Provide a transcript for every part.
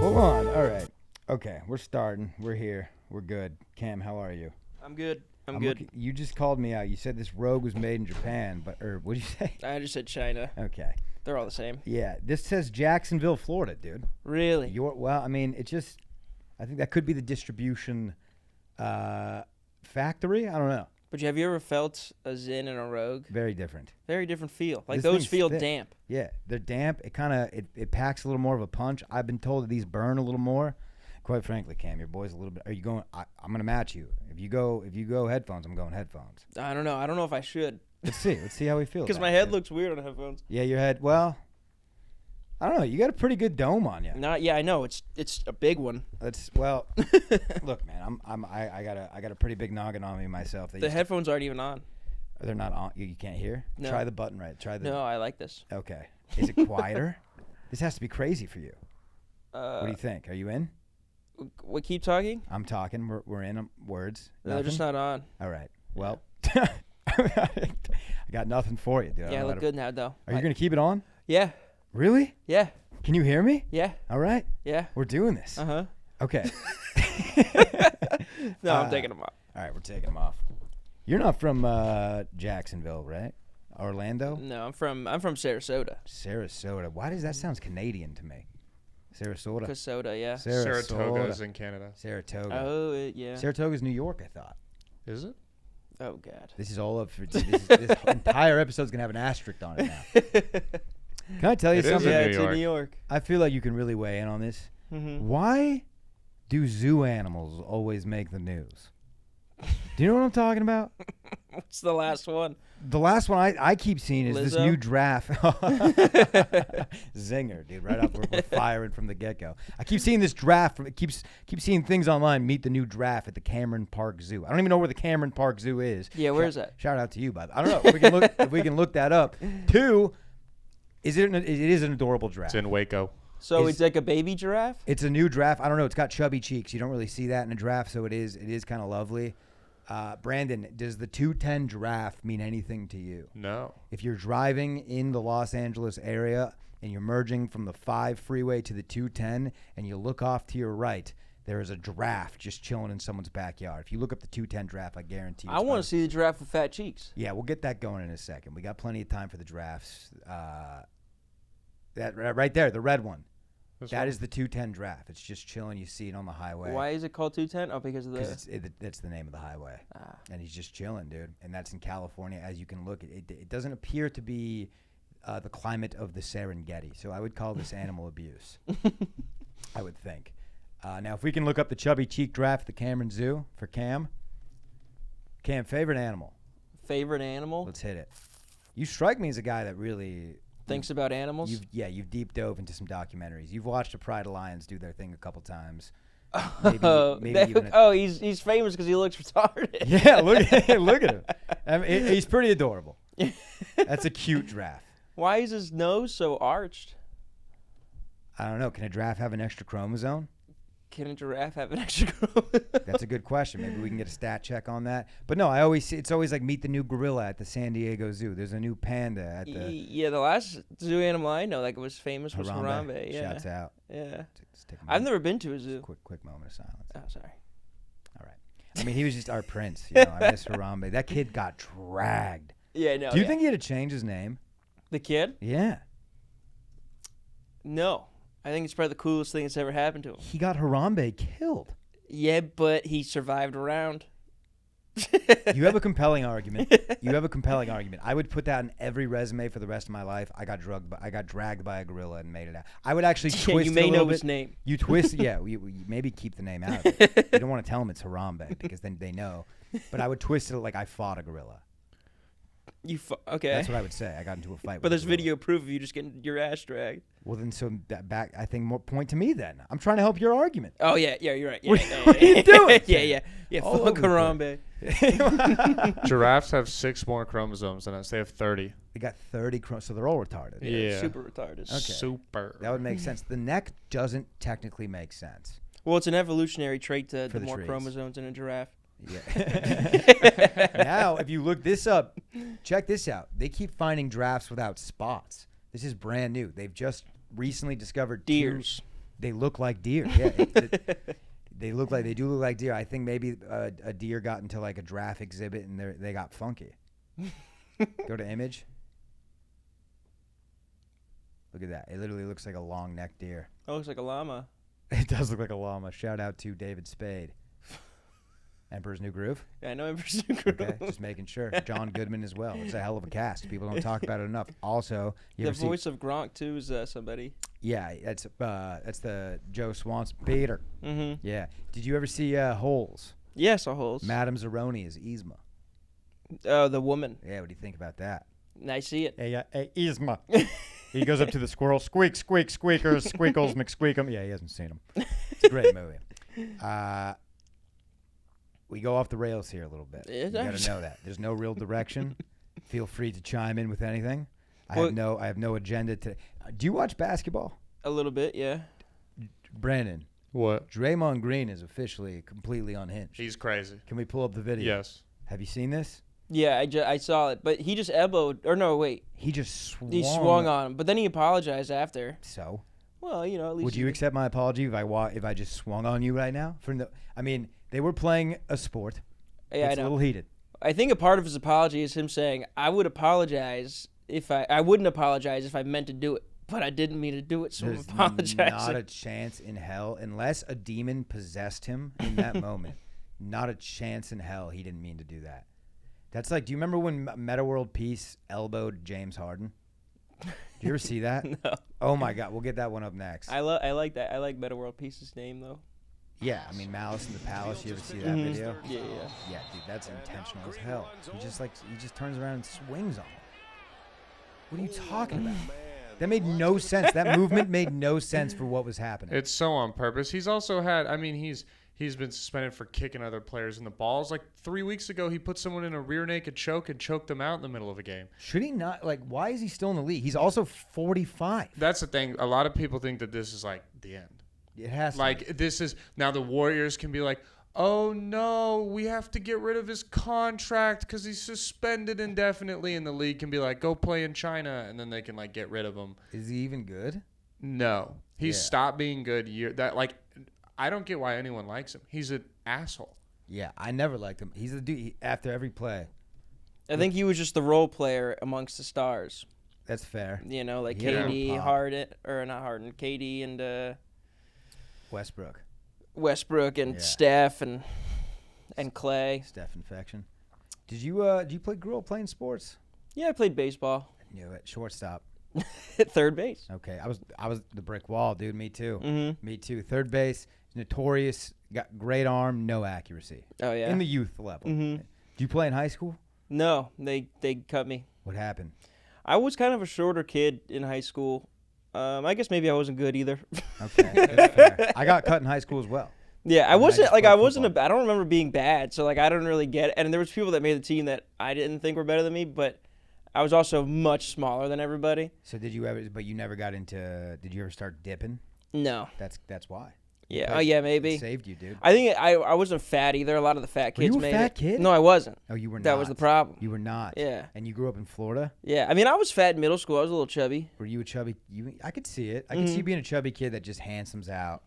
Hold on. All right. Okay, we're starting. We're here. We're good. Cam, how are you? I'm good. I'm good. You just called me out. You said this Rogue was made in Japan, what did you say? I just said China. Okay. They're all the same. Yeah, this says Jacksonville, Florida, dude. Really? I think that could be the distribution factory. I don't know. But have you ever felt a Zin and a Rogue? Very different. Very different feel. Like This those thing's feel thick. damp. Yeah, they're damp. It packs a little more of a punch. I've been told that these burn a little more. Quite frankly, Cam, your boy's a little bit. Are you going? I'm gonna match you. If you go headphones, I'm going headphones. I don't know. I don't know if I should. Let's see. Let's see how we feel. Because my head looks weird on headphones. Yeah, your head. Well, I don't know. You got a pretty good dome on you. Yeah, I know. It's a big one. Look, man. I got a pretty big noggin on me myself. The headphones aren't even on. They're not on. You can't hear. No. Try the button right. No, I like this. Okay. Is it quieter? This has to be crazy for you. What do you think? Are you in? We keep talking? I'm talking. We're in words. No, they're just not on. All right. Well, I got nothing for you, dude. Yeah, I look good now, though. Are you going to keep it on? Yeah. Really? Yeah. Can you hear me? Yeah. All right. Yeah. We're doing this. Uh-huh. Okay. No, I'm taking them off. All right, we're taking them off. You're not from Jacksonville, right? Orlando? No, I'm from Sarasota. Sarasota. Why does that sound Canadian to me? Sarasota. Sarasota, yeah. Saratoga is in Canada. Saratoga. Oh, yeah. Saratoga's New York, I thought. Is it? Oh, God. This is all up for this entire episode's going to have an asterisk on it now. Can I tell you It is something? in Yeah, New it's in York. New York. I feel like you can really weigh in on this. Mm-hmm. Why do zoo animals always make the news? Do you know what I'm talking about? What's the last one? The last one I keep seeing is this Lizzo? new draft. Zinger, dude. Right off, we're firing from the get-go. I keep seeing this draft. Keep seeing things online. Meet the new draft at the Cameron Park Zoo. I don't even know where the Cameron Park Zoo is. Yeah, where is that? Shout out to you, bud. I don't know if we can look that up. Two, it is an adorable draft. It's in Waco. So it's like a baby giraffe? It's a new draft. I don't know. It's got chubby cheeks. You don't really see that in a draft, so it is kind of lovely. Brandon, does the 210 giraffe mean anything to you? No. If you're driving in the Los Angeles area and you're merging from the 5 freeway to the 210 and you look off to your right, there is a giraffe just chilling in someone's backyard. If you look up the 210 giraffe, I guarantee you. I want to see the giraffe with fat cheeks. Yeah, we'll get that going in a second. We got plenty of time for the giraffes. That right there, the red one. That is the 210 draft. It's just chilling. You see it on the highway. Why is it called 210? Oh, because of the... Because it's the name of the highway. And he's just chilling, dude. And that's in California. As you can look, it doesn't appear to be the climate of the Serengeti. So I would call this animal abuse, I would think. Now, if we can look up the chubby cheek draft at the Cameron Zoo for Cam. Cam, favorite animal? Favorite animal? Let's hit it. You strike me as a guy that really... Thinks about animals? You've deep dove into some documentaries. You've watched the Pride of Lions do their thing a couple times. He's famous because he looks retarded. Yeah, look at him. I mean, he's pretty adorable. That's a cute giraffe. Why is his nose so arched? I don't know. Can a giraffe have an extra chromosome? Can a giraffe have an extra chromosome? That's a good question. Maybe we can get a stat check on that. But no, I always see it's always like meet the new gorilla at the San Diego Zoo. There's a new panda at the Yeah, the last zoo animal I know that was famous was Harambe. Yeah. Shouts out. Yeah. Just take a I've moment. never been to a zoo. Quick moment of silence. Oh, sorry. All right. I mean, he was just our prince. You know, I miss Harambe. That kid got dragged. Yeah, no. Do you think he had to change his name? The kid? Yeah. No. I think it's probably the coolest thing that's ever happened to him. He got Harambe killed. Yeah, but he survived around. You have a compelling argument. I would put that in every resume for the rest of my life. I got dragged by a gorilla and made it out. I would actually twist you may it a little know bit. His name. You twist, yeah. You maybe keep the name out of it. You don't want to tell them it's Harambe because then they know. But I would twist it like I fought a gorilla. Okay. That's what I would say. I got into a fight. But there's with a gorilla. video proof of you just getting your ass dragged. Well, then, so that back, I think more point to me then. I'm trying to help your argument. Oh, yeah, you're right. Yeah, What are you doing? Yeah, All fuck over the Harambe. Giraffes have 6 more chromosomes than us. They have 30. They got 30 so they're all retarded. Yeah. Super retarded. Okay. Super. That would make sense. The neck doesn't technically make sense. Well, it's an evolutionary trait to For the the more trees. chromosomes in a giraffe. Yeah. Now, if you look this up, check this out. They keep finding giraffes without spots. This is brand new. They've just recently discovered Deers. They look like deer. Yeah, they do look like deer. I think maybe a deer got into like a giraffe exhibit and they got funky. Go to image. Look at that. It literally looks like a long necked deer. It looks like a llama. It does look like a llama. Shout out to David Spade. Emperor's New Groove. Yeah, I know Emperor's New Groove. Okay, just making sure. John Goodman as well. It's a hell of a cast. People don't talk about it enough. Also, the voice of Gronk too is somebody. Yeah, that's the Joe Swanson Peter. Mm-hmm. Yeah. Did you ever see Holes? Yeah, I saw Holes. Madame Zeroni is Yzma. Oh, the woman. Yeah, what do you think about that? I see it. Hey, Yzma. He goes up to the squirrel, squeak, squeak, squeakers, squeakles, McSqueakum. Yeah, he hasn't seen him. It's a great movie. We go off the rails here a little bit. You got to know that. There's no real direction. Feel free to chime in with anything. I have no agenda to. Do you watch basketball? A little bit, yeah. Brandon. What? Draymond Green is officially completely unhinged. He's crazy. Can we pull up the video? Yes. Have you seen this? Yeah, I saw it, but he just elbowed. Or no, wait. He just swung. He swung on him, but then he apologized after. So. Well, at least. Would you accept my apology if I just swung on you right now? They were playing a sport. Yeah, it's I know. a little heated. I think a part of his apology is him saying, "I would apologize if I wouldn't apologize if I meant to do it, but I didn't mean to do it, so There's I'm apologizing." Not a chance in hell, unless a demon possessed him in that moment. Not a chance in hell he didn't mean to do that. That's like, do you remember when Meta World Peace elbowed James Harden? Do you ever see that? No. Oh my God, we'll get that one up next. I like that. I like Meta World Peace's name though. Yeah, I mean Malice in the Palace. You ever see that video? Yeah. Yeah, dude, that's intentional as hell. He just turns around and swings on him. What are you talking about? That made no sense. That movement made no sense for what was happening. It's so on purpose. He's also had. I mean, he's been suspended for kicking other players in the balls. Like 3 weeks ago, he put someone in a rear naked choke and choked them out in the middle of a game. Should he not? Like, why is he still in the league? He's also 45. That's the thing. A lot of people think that this is like the end. It has to like be. This is now the Warriors can be like, oh no, we have to get rid of his contract because he's suspended indefinitely, and the league can be like, go play in China, and then they can like get rid of him. Is he even good? No, he's stopped being good. I don't get why anyone likes him. He's an asshole. Yeah, I never liked him. He's the dude after every play. I think he was just the role player amongst the stars. That's fair. Like He had KD, a pop. Harden, or not Harden, KD and Westbrook and Steph and Clay. Steph infection. Did you grow up playing sports? Yeah, I played baseball. I knew it. Shortstop. At third base. Okay, I was the brick wall, dude. Me too. Mm-hmm. Me too. Third base, notorious. Got great arm, no accuracy. Oh yeah. In the youth level. Mm-hmm. Did you play in high school? No, they cut me. What happened? I was kind of a shorter kid in high school. I guess maybe I wasn't good either. Okay, that's fair. I got cut in high school as well. Yeah, I And wasn't just like played I wasn't. football. I don't remember being bad, so like I don't really get it. And there was people that made the team that I didn't think were better than me, but I was also much smaller than everybody. So did you ever? But you never got into. Did you ever start dipping? No. That's why. Yeah. But Oh yeah, maybe. It saved you, dude. I think I wasn't fat either. A lot of the fat kids Were you a made fat it. kid? No, I wasn't. Oh, you were not. That was the problem. You were not. Yeah. And you grew up in Florida. Yeah. I mean, I was fat in middle school. I was a little chubby. Were you a chubby? I could see it. I could see you being a chubby kid that just handsomes out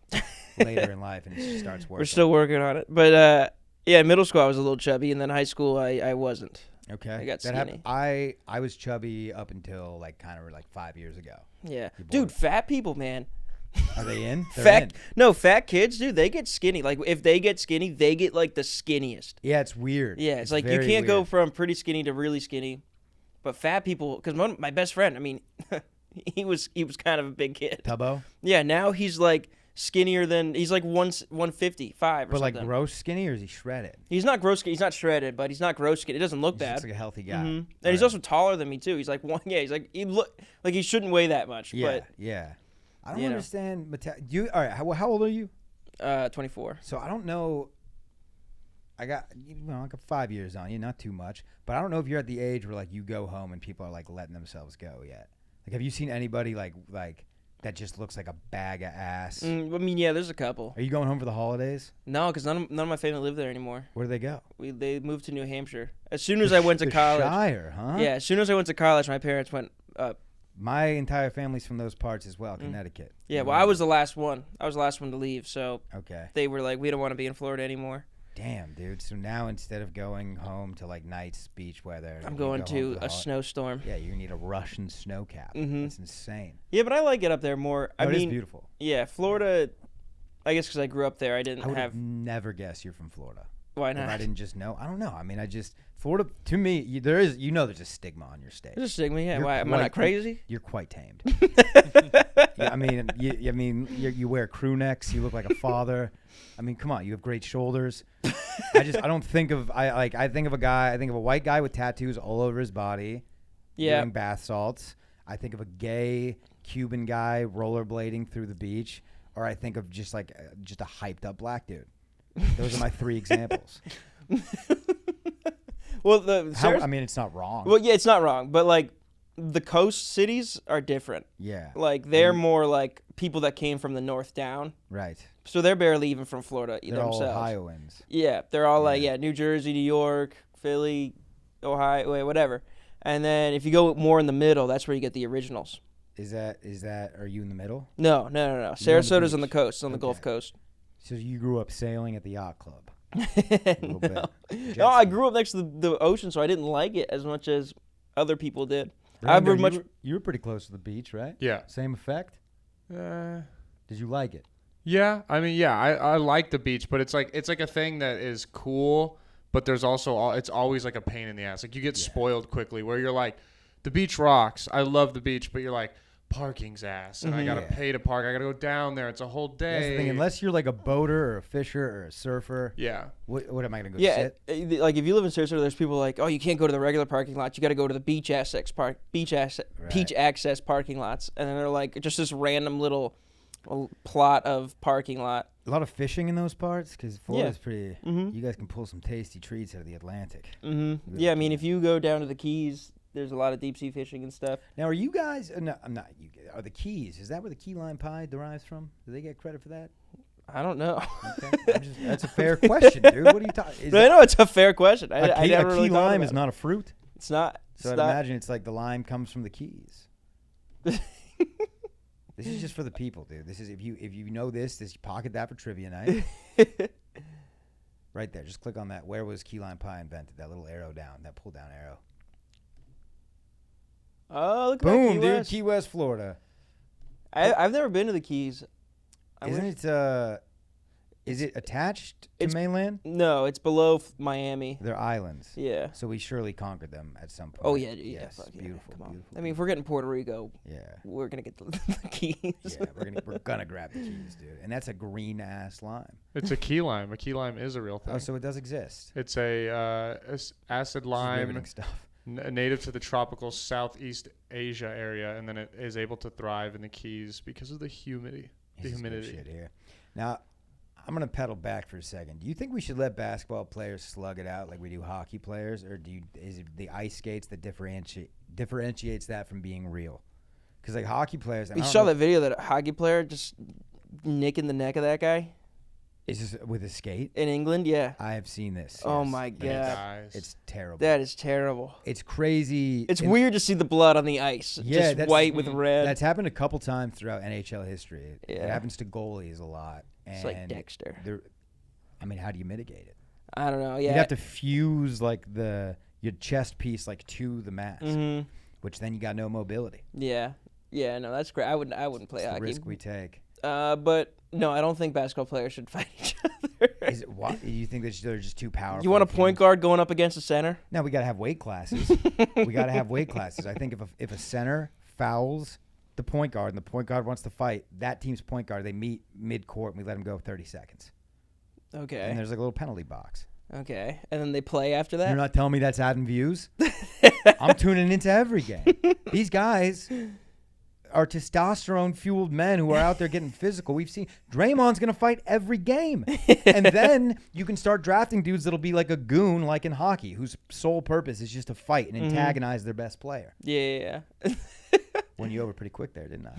later in life and it just starts working. We're still working on it, but yeah, in middle school I was a little chubby, and then high school I wasn't. Okay. I got that skinny. happened. I was chubby up until like kind of like 5 years ago. Yeah, You're dude, bored. fat people, man. Are they in? They're Fat in. No, fat kids, dude, they get skinny. Like if they get skinny, they get like the skinniest. Yeah, it's weird. Yeah, it's like you very can't go weird. from pretty skinny to really skinny. But fat people, because my best friend, I mean, he was kind of a big kid. Tubbo, Yeah, now he's like skinnier than he's like 155 or but something. like gross skinny, or is he shredded? He's not gross. He's not shredded, but he's not gross skinny. It doesn't look He bad. looks like a healthy guy. Mhm. And he's also taller than me too. He's like one. Yeah, he's like he look like he shouldn't weigh that much. Yeah, But yeah. I don't you know. understand. All right? How old are you? 24. So I don't know. I got 5 years on you, not too much, but I don't know if you're at the age where like you go home and people are like letting themselves go yet. Like, have you seen anybody like that just looks like a bag of ass? I mean, yeah, there's a couple. Are you going home for the holidays? No, because none of my family live there anymore. Where do they go? They moved to New Hampshire. As soon as I went to The college. Shire, huh? Yeah, as soon as I went to college, my parents went My entire family's from those parts as well, Connecticut. Yeah, well, I was the last one. I was the last one to leave, so Okay. they were like, we don't want to be in Florida anymore. Damn, dude. So now instead of going home to like nice beach weather, I'm you going go home to the a snowstorm. Yeah, you need a Russian snow cap. That's insane. Yeah, but I like it up there more. Oh, I it is mean, beautiful. yeah, Florida, I guess because I grew up there, I I didn't would have. have never guessed you're from Florida. Why If not? I didn't just know. I don't know. I mean, Florida, to me, there's a stigma on your state. There's a stigma, yeah. You're Why? Am I not crazy? You're quite tamed. Yeah, I mean, you wear crew necks. You look like a father. I mean, come on. You have great shoulders. I don't think of I think of a white guy with tattoos all over his body. Yeah. Doing bath salts. I think of a gay Cuban guy rollerblading through the beach, or I think of just a hyped up black dude. Those are my 3 examples. Well, I mean, it's not wrong. Well, yeah, it's not wrong, but like the coast cities are different. Yeah. Like they're more like people that came from the north down. Right. So they're barely even from Florida They're themselves. all Ohioans. Yeah, they're all like New Jersey, New York, Philly, Ohio, whatever. And then if you go more in the middle, that's where you get the originals. Is that? Are you in the middle? No. Sarasota's on the beach. coast, on the Okay. Gulf Coast. So you grew up sailing at the yacht club. A little bit. Jet No, I ski. grew up next to the ocean, so I didn't like it as much as other people did. Brandon, you were pretty close to the beach, right? Yeah. Same effect. Did you like it? Yeah, I mean, yeah, I like the beach, but it's like a thing that is cool, but there's also it's always like a pain in the ass. Like you get spoiled quickly, where you're like, the beach rocks. I love the beach, but you're like, parking's ass, and I gotta pay to park. I gotta go down there. It's a whole day. That's the thing. Unless you're like a boater or a fisher or a surfer. Yeah. What am I gonna go Yeah, sit? like if you live in Sarasota, there's people like, oh, you can't go to the regular parking lots. You got to go to the beach access parking lots, and then they're like just this random little plot of parking lot. A lot of fishing in those parts because Florida's pretty. You guys can pull some tasty treats out of the Atlantic. Yeah, I mean, if you go down to the Keys, there's a lot of deep sea fishing and stuff. Now, are you guys? No, I'm not. Are the Keys? Is that where the key lime pie derives from? Do they get credit for that? I don't know. Okay. That's a fair question, dude. What are you talking? I know it's a fair question. I A never key really thought lime about is not a fruit. It's not. So I'd imagine it's like the lime comes from the Keys. This is just for the people, dude. This is if you know this pocket that for trivia night. Right there. Just click on that. Where was key lime pie invented? That little arrow down, that pull down arrow. Oh, look at Boom, that, Key dude. West. Key West, Florida. I've never been to the Keys. Is it attached to it's- mainland? No, it's below Miami. They're islands. Yeah. So we surely conquered them at some point. Oh yeah, yeah. Yes, Fuck yeah. beautiful, Come on. beautiful. I mean, if we're getting Puerto Rico, yeah. we're gonna get the Keys. Yeah, we're gonna grab the Keys, dude. And that's a green ass lime. It's a key lime. A key lime is a real thing. Oh, so it does exist. It's a acid lime. Riveting stuff. Native to the tropical Southeast Asia area, and then it is able to thrive in the Keys because of the humidity. This is good shit here. Now, I'm gonna pedal back for a second. Do you think we should let basketball players slug it out like we do hockey players, or is it the ice skates that differentiates that from being real? Because like hockey players, You saw that video that a hockey player just nicking the neck of that guy is this with a skate in England? Yeah. I have seen this. Oh yes. my And it god, dies. It's terrible. that is terrible. It's crazy. It's And weird to see the blood on the ice. Yeah, just white with red. That's happened a couple times throughout NHL history. It Yeah. happens to goalies a lot. It's like Dexter. I mean, how do you mitigate it? I don't know. Yeah. You'd have to fuse like your chest piece like to the mask, which then you got no mobility. Yeah. Yeah. No, that's great. I wouldn't play It's the hockey. risk we take. But no, I don't think basketball players should fight each other. Is it what? Do you think that they're just too powerful? You want a point guard going up against a center? No, we got to have weight classes. We got to have weight classes. I think if a center fouls the point guard and the point guard wants to fight, that team's point guard, they meet mid-court and we let him go 30 seconds. Okay. And there's like a little penalty box. Okay. And then they play after that? You're not telling me that's adding views? I'm tuning into every game. These guys are testosterone-fueled men who are out there getting physical. We've seen Draymond's going to fight every game. And then you can start drafting dudes that'll be like a goon like in hockey whose sole purpose is just to fight and antagonize their best player. Yeah. Won you over pretty quick there, didn't I?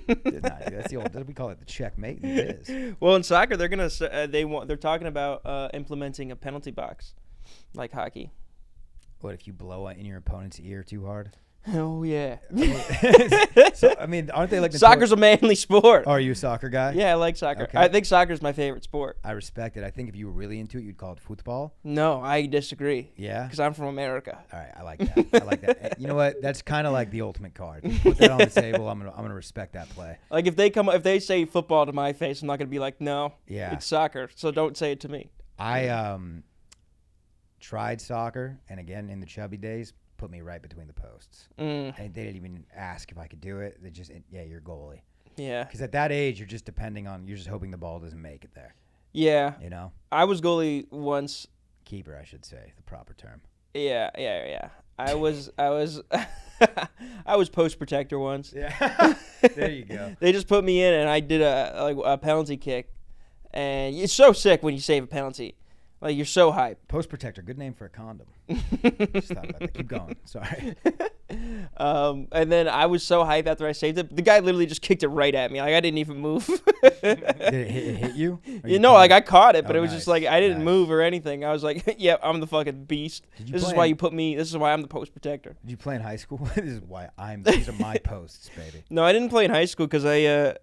Didn't I? That's the old. We call it the checkmate in biz. Well, in soccer, they're gonna they're talking about implementing a penalty box, like hockey. What if you blow in your opponent's ear too hard? Oh yeah. So I mean, aren't they like Soccer's a manly sport. Oh, are you a soccer guy? Yeah, I like soccer. Okay. I think soccer's my favorite sport. I respect it. I think if you were really into it, you'd call it football. No, I disagree. Yeah. Because I'm from America. All right, I like that. I like that. You know what? That's kind of like the ultimate card. Put that on the table. I'm gonna respect that play. Like if they say football to my face, I'm not gonna be like, no, it's soccer. So don't say it to me. I tried soccer, and again in the chubby days, put me right between the posts. And they didn't even ask if I could do it. They just, you're goalie. Yeah. Because at that age, you're just you're just hoping the ball doesn't make it there. Yeah. You know? I was goalie once. Keeper, I should say, the proper term. Yeah. I was I was post protector once. Yeah. There you go. They just put me in, and I did a penalty kick, and it's so sick when you save a penalty. Like, you're so hyped. Post protector, good name for a condom. Just thought about that. Keep going. Sorry. And then I was so hyped after I saved it. The guy literally just kicked it right at me. Like, I didn't even move. Did it hit you? You know, like I caught it, but it was nice, just like I didn't move or anything. I was like, "Yeah, I'm the fucking beast. This is why you put me. This is why I'm the post protector." Did you play in high school? These are my posts, baby. No, I didn't play in high school because I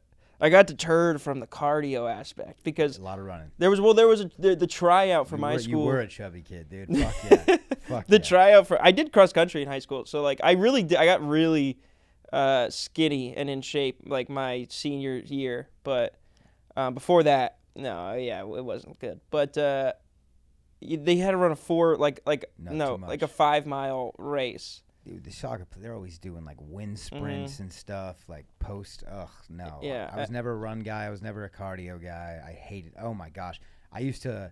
got deterred from the cardio aspect because a lot of running. There was the tryout for my school. You were a chubby kid, dude. Fuck yeah. Fuck the tryout for I did cross country in high school, so like I got really skinny and in shape like my senior year, but before that, no, yeah, it wasn't good. But they had to run a 5-mile race. Dude, the soccer, they're always doing like wind sprints and stuff, like post. Ugh, no. Yeah, I was never a run guy. I was never a cardio guy. I hated. Oh my gosh, I used to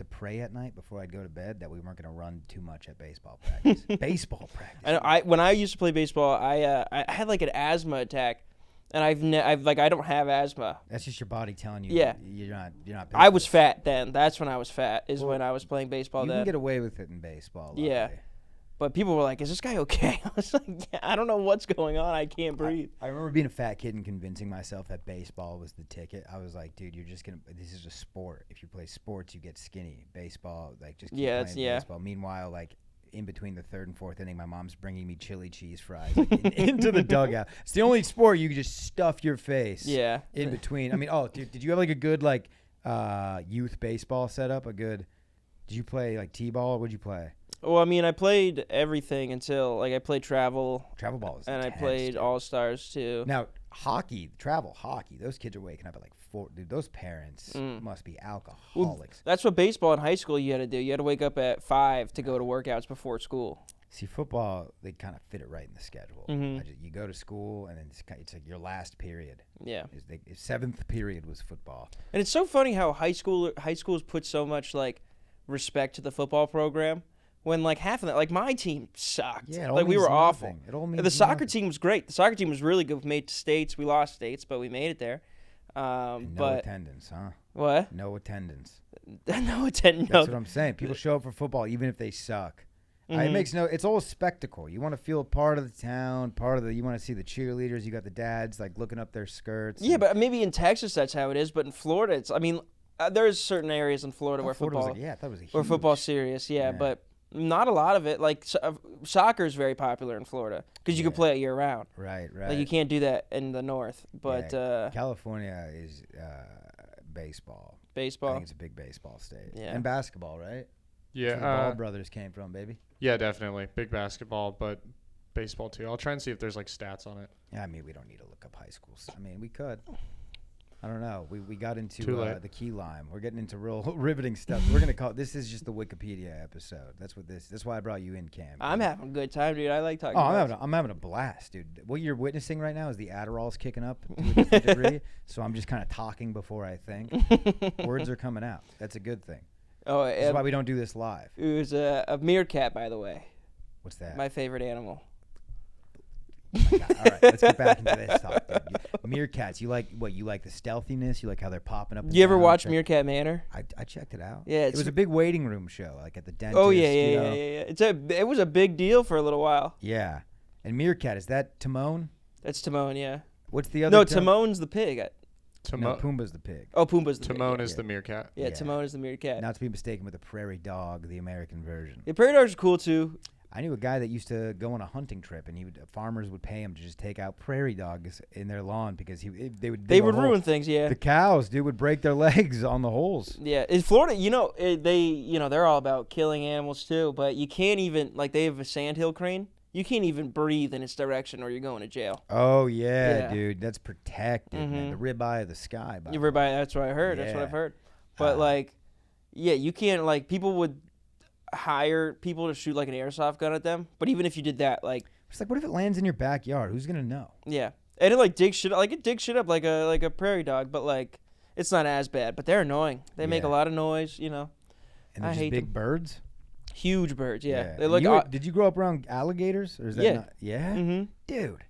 pray at night before I'd go to bed that we weren't going to run too much at baseball practice. Baseball practice. When I used to play baseball, I had like an asthma attack, and I don't have asthma. That's just your body telling you. Yeah. You're not. I was fat then. That's when I was fat. When I was playing baseball. You then can get away with it in baseball. Luckily. Yeah. But people were like, "Is this guy okay?" I was like, "Yeah, I don't know what's going on. I can't breathe." I remember being a fat kid and convincing myself that baseball was the ticket. I was like, "Dude, you're just gonna. This is a sport. If you play sports, you get skinny. Baseball, like just keep playing baseball." Meanwhile, like in between the third and fourth inning, my mom's bringing me chili cheese fries into the dugout. It's the only sport you can just stuff your face. Yeah. In between. I mean, dude, did you have like a good like youth baseball setup? Did you play like t-ball? What'd you play? Well, I mean, I played everything until, like, I played travel. Travel ball is and intense, I played dude. All-Stars, too. Now, travel hockey, those kids are waking up at, like, 4. Dude, those parents must be alcoholics. Well, that's what baseball in high school you had to do. You had to wake up at 5 to go to workouts before school. See, football, they kind of fit it right in the schedule. Mm-hmm. You go to school, and then it's like your last period. Yeah. Seventh period was football. And it's so funny how high schools put so much, like, respect to the football program. When, like, half of that, like, my team sucked. Yeah, it all like, we means were awful. nothing. It all means the soccer nothing. team was great. The soccer team was really good. We made states. We lost states, but we made it there. No attendance, huh? What? No attendance. No attendance. That's what I'm saying. People show up for football even if they suck. Mm-hmm. It's all a spectacle. You want to feel part of the town, you want to see the cheerleaders. You got the dads, like, looking up their skirts. Yeah, but maybe in Texas that's how it is, but in Florida, there's certain areas in Florida where Florida football... I thought it was a huge... Where football's serious, yeah, but... Not a lot of it. Like, soccer is very popular in Florida because you can play it year-round. Right. Like, you can't do that in the north. But California is baseball. Baseball? I think it's a big baseball state. Yeah. And basketball, right? Yeah. That's where the Ball brothers came from, baby. Yeah, definitely. Big basketball, but baseball, too. I'll try and see if there's, like, stats on it. Yeah, I mean, we don't need to look up high schools. I mean, we could. I don't know. We got into the key lime. We're getting into real riveting stuff. We're gonna call this is just the Wikipedia episode. That's why I brought you in, Cam. I'm having a good time, dude. I like talking. I'm having a blast, dude. What you're witnessing right now is the Adderall's kicking up to a different degree. So I'm just kind of talking before I think. Words are coming out. That's a good thing. Oh, this is why we don't do this live. It was a meerkat, by the way. What's that? My favorite animal. Oh my God. All right, let's get back into this talk. Meerkats, you like what? You like the stealthiness? You like how they're popping up? You ever watch Meerkat Manor? I checked it out. Yeah, it was a big waiting room show, like at the dentist. Oh yeah. It was a big deal for a little while. Yeah, and Meerkat, is that Timon? That's Timon, yeah. What's the other? No, Timon's the pig. No, Pumbaa's the pig. Oh, Pumbaa's the Timon pig. is the meerkat. Yeah, Timon is the meerkat. Not to be mistaken with the prairie dog, the American version. The prairie dogs are cool too. I knew a guy that used to go on a hunting trip, and farmers would pay him to just take out prairie dogs in their lawn because they would ruin things. Yeah, the cows, dude, would break their legs on the holes. Yeah, in Florida, they're all about killing animals too. But you can't even they have a sandhill crane. You can't even breathe in its direction, or you're going to jail. Oh yeah. Dude, that's protected. Man. The ribeye of the sky. Ribeye. That's what I heard. Yeah. That's what I've heard. But you can't people would hire people to shoot an airsoft gun at them, but even if you did that, it's what if it lands in your backyard? Who's gonna know? Yeah, and it digs shit up like a prairie dog, but it's not as bad. But they're annoying. They make a lot of noise, And they're just big birds. Huge birds, yeah. They did you grow up around alligators, or is that not? Yeah, mm-hmm. Dude,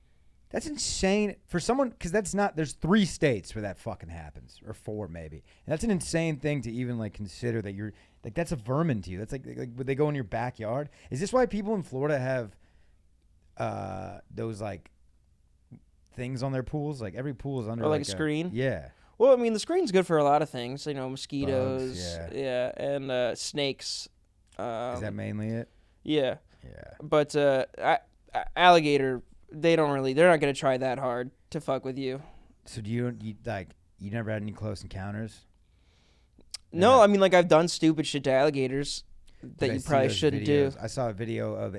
that's insane for someone because that's not. There's 3 states where that fucking happens, or 4 maybe, and that's an insane thing to even consider that you're. That's a vermin to you. That's would they go in your backyard? Is this why people in Florida have those things on their pools? Every pool is under a screen? Yeah. Well, I mean, the screen's good for a lot of things. Mosquitoes. Bugs, yeah, and snakes. Is that mainly it? Yeah. Yeah. But alligator, they're not going to try that hard to fuck with you. So you never had any close encounters? No, I mean, I've done stupid shit to alligators that you probably shouldn't do. I saw a video of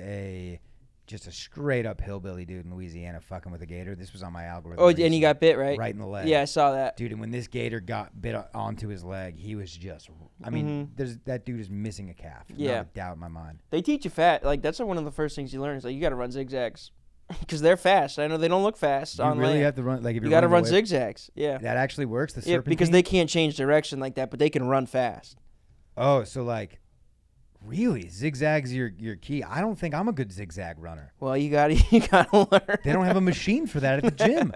just a straight up hillbilly dude in Louisiana fucking with a gator. This was on my algorithm. Oh, and he got bit, right? Right in the leg. Yeah, I saw that. Dude, and when this gator got bit onto his leg, he was just, I mean, that dude is missing a calf. Yeah. Not a doubt in my mind. They teach you that's one of the first things you learn is you got to run zigzags. Because they're fast. I know they don't look fast on land. You really have to run, if you got to run zigzags. Yeah. That actually works, the serpentine? Because they can't change direction like that, but they can run fast. Oh, so really, zigzags your key. I don't think I'm a good zigzag runner. Well, you gotta learn. They don't have a machine for that at the gym.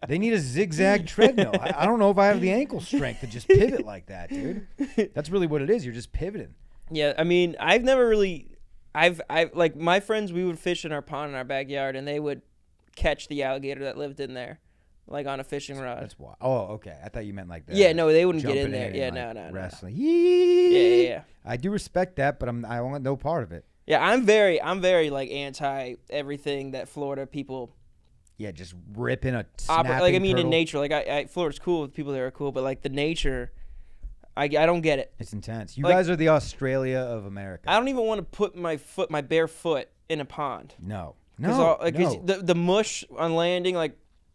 They need a zigzag treadmill. I don't know if I have the ankle strength to just pivot like that, dude. That's really what it is. You're just pivoting. Yeah, I mean, I've never really. I've my friends, we would fish in our pond in our backyard, and they would catch the alligator that lived in there, on a fishing rod. That's why. Oh, okay. I thought you meant that. Yeah, no, they wouldn't get in there. Yeah, no. Wrestling. Yeah. I do respect that, but I want no part of it. Yeah, I'm very anti everything that Florida people. Yeah, just ripping a snapping turtle. In nature, Florida's cool with people that are cool, but the nature. I don't get it. It's intense. You guys are the Australia of America. I don't even want to put my bare foot in a pond. No. The mush on landing,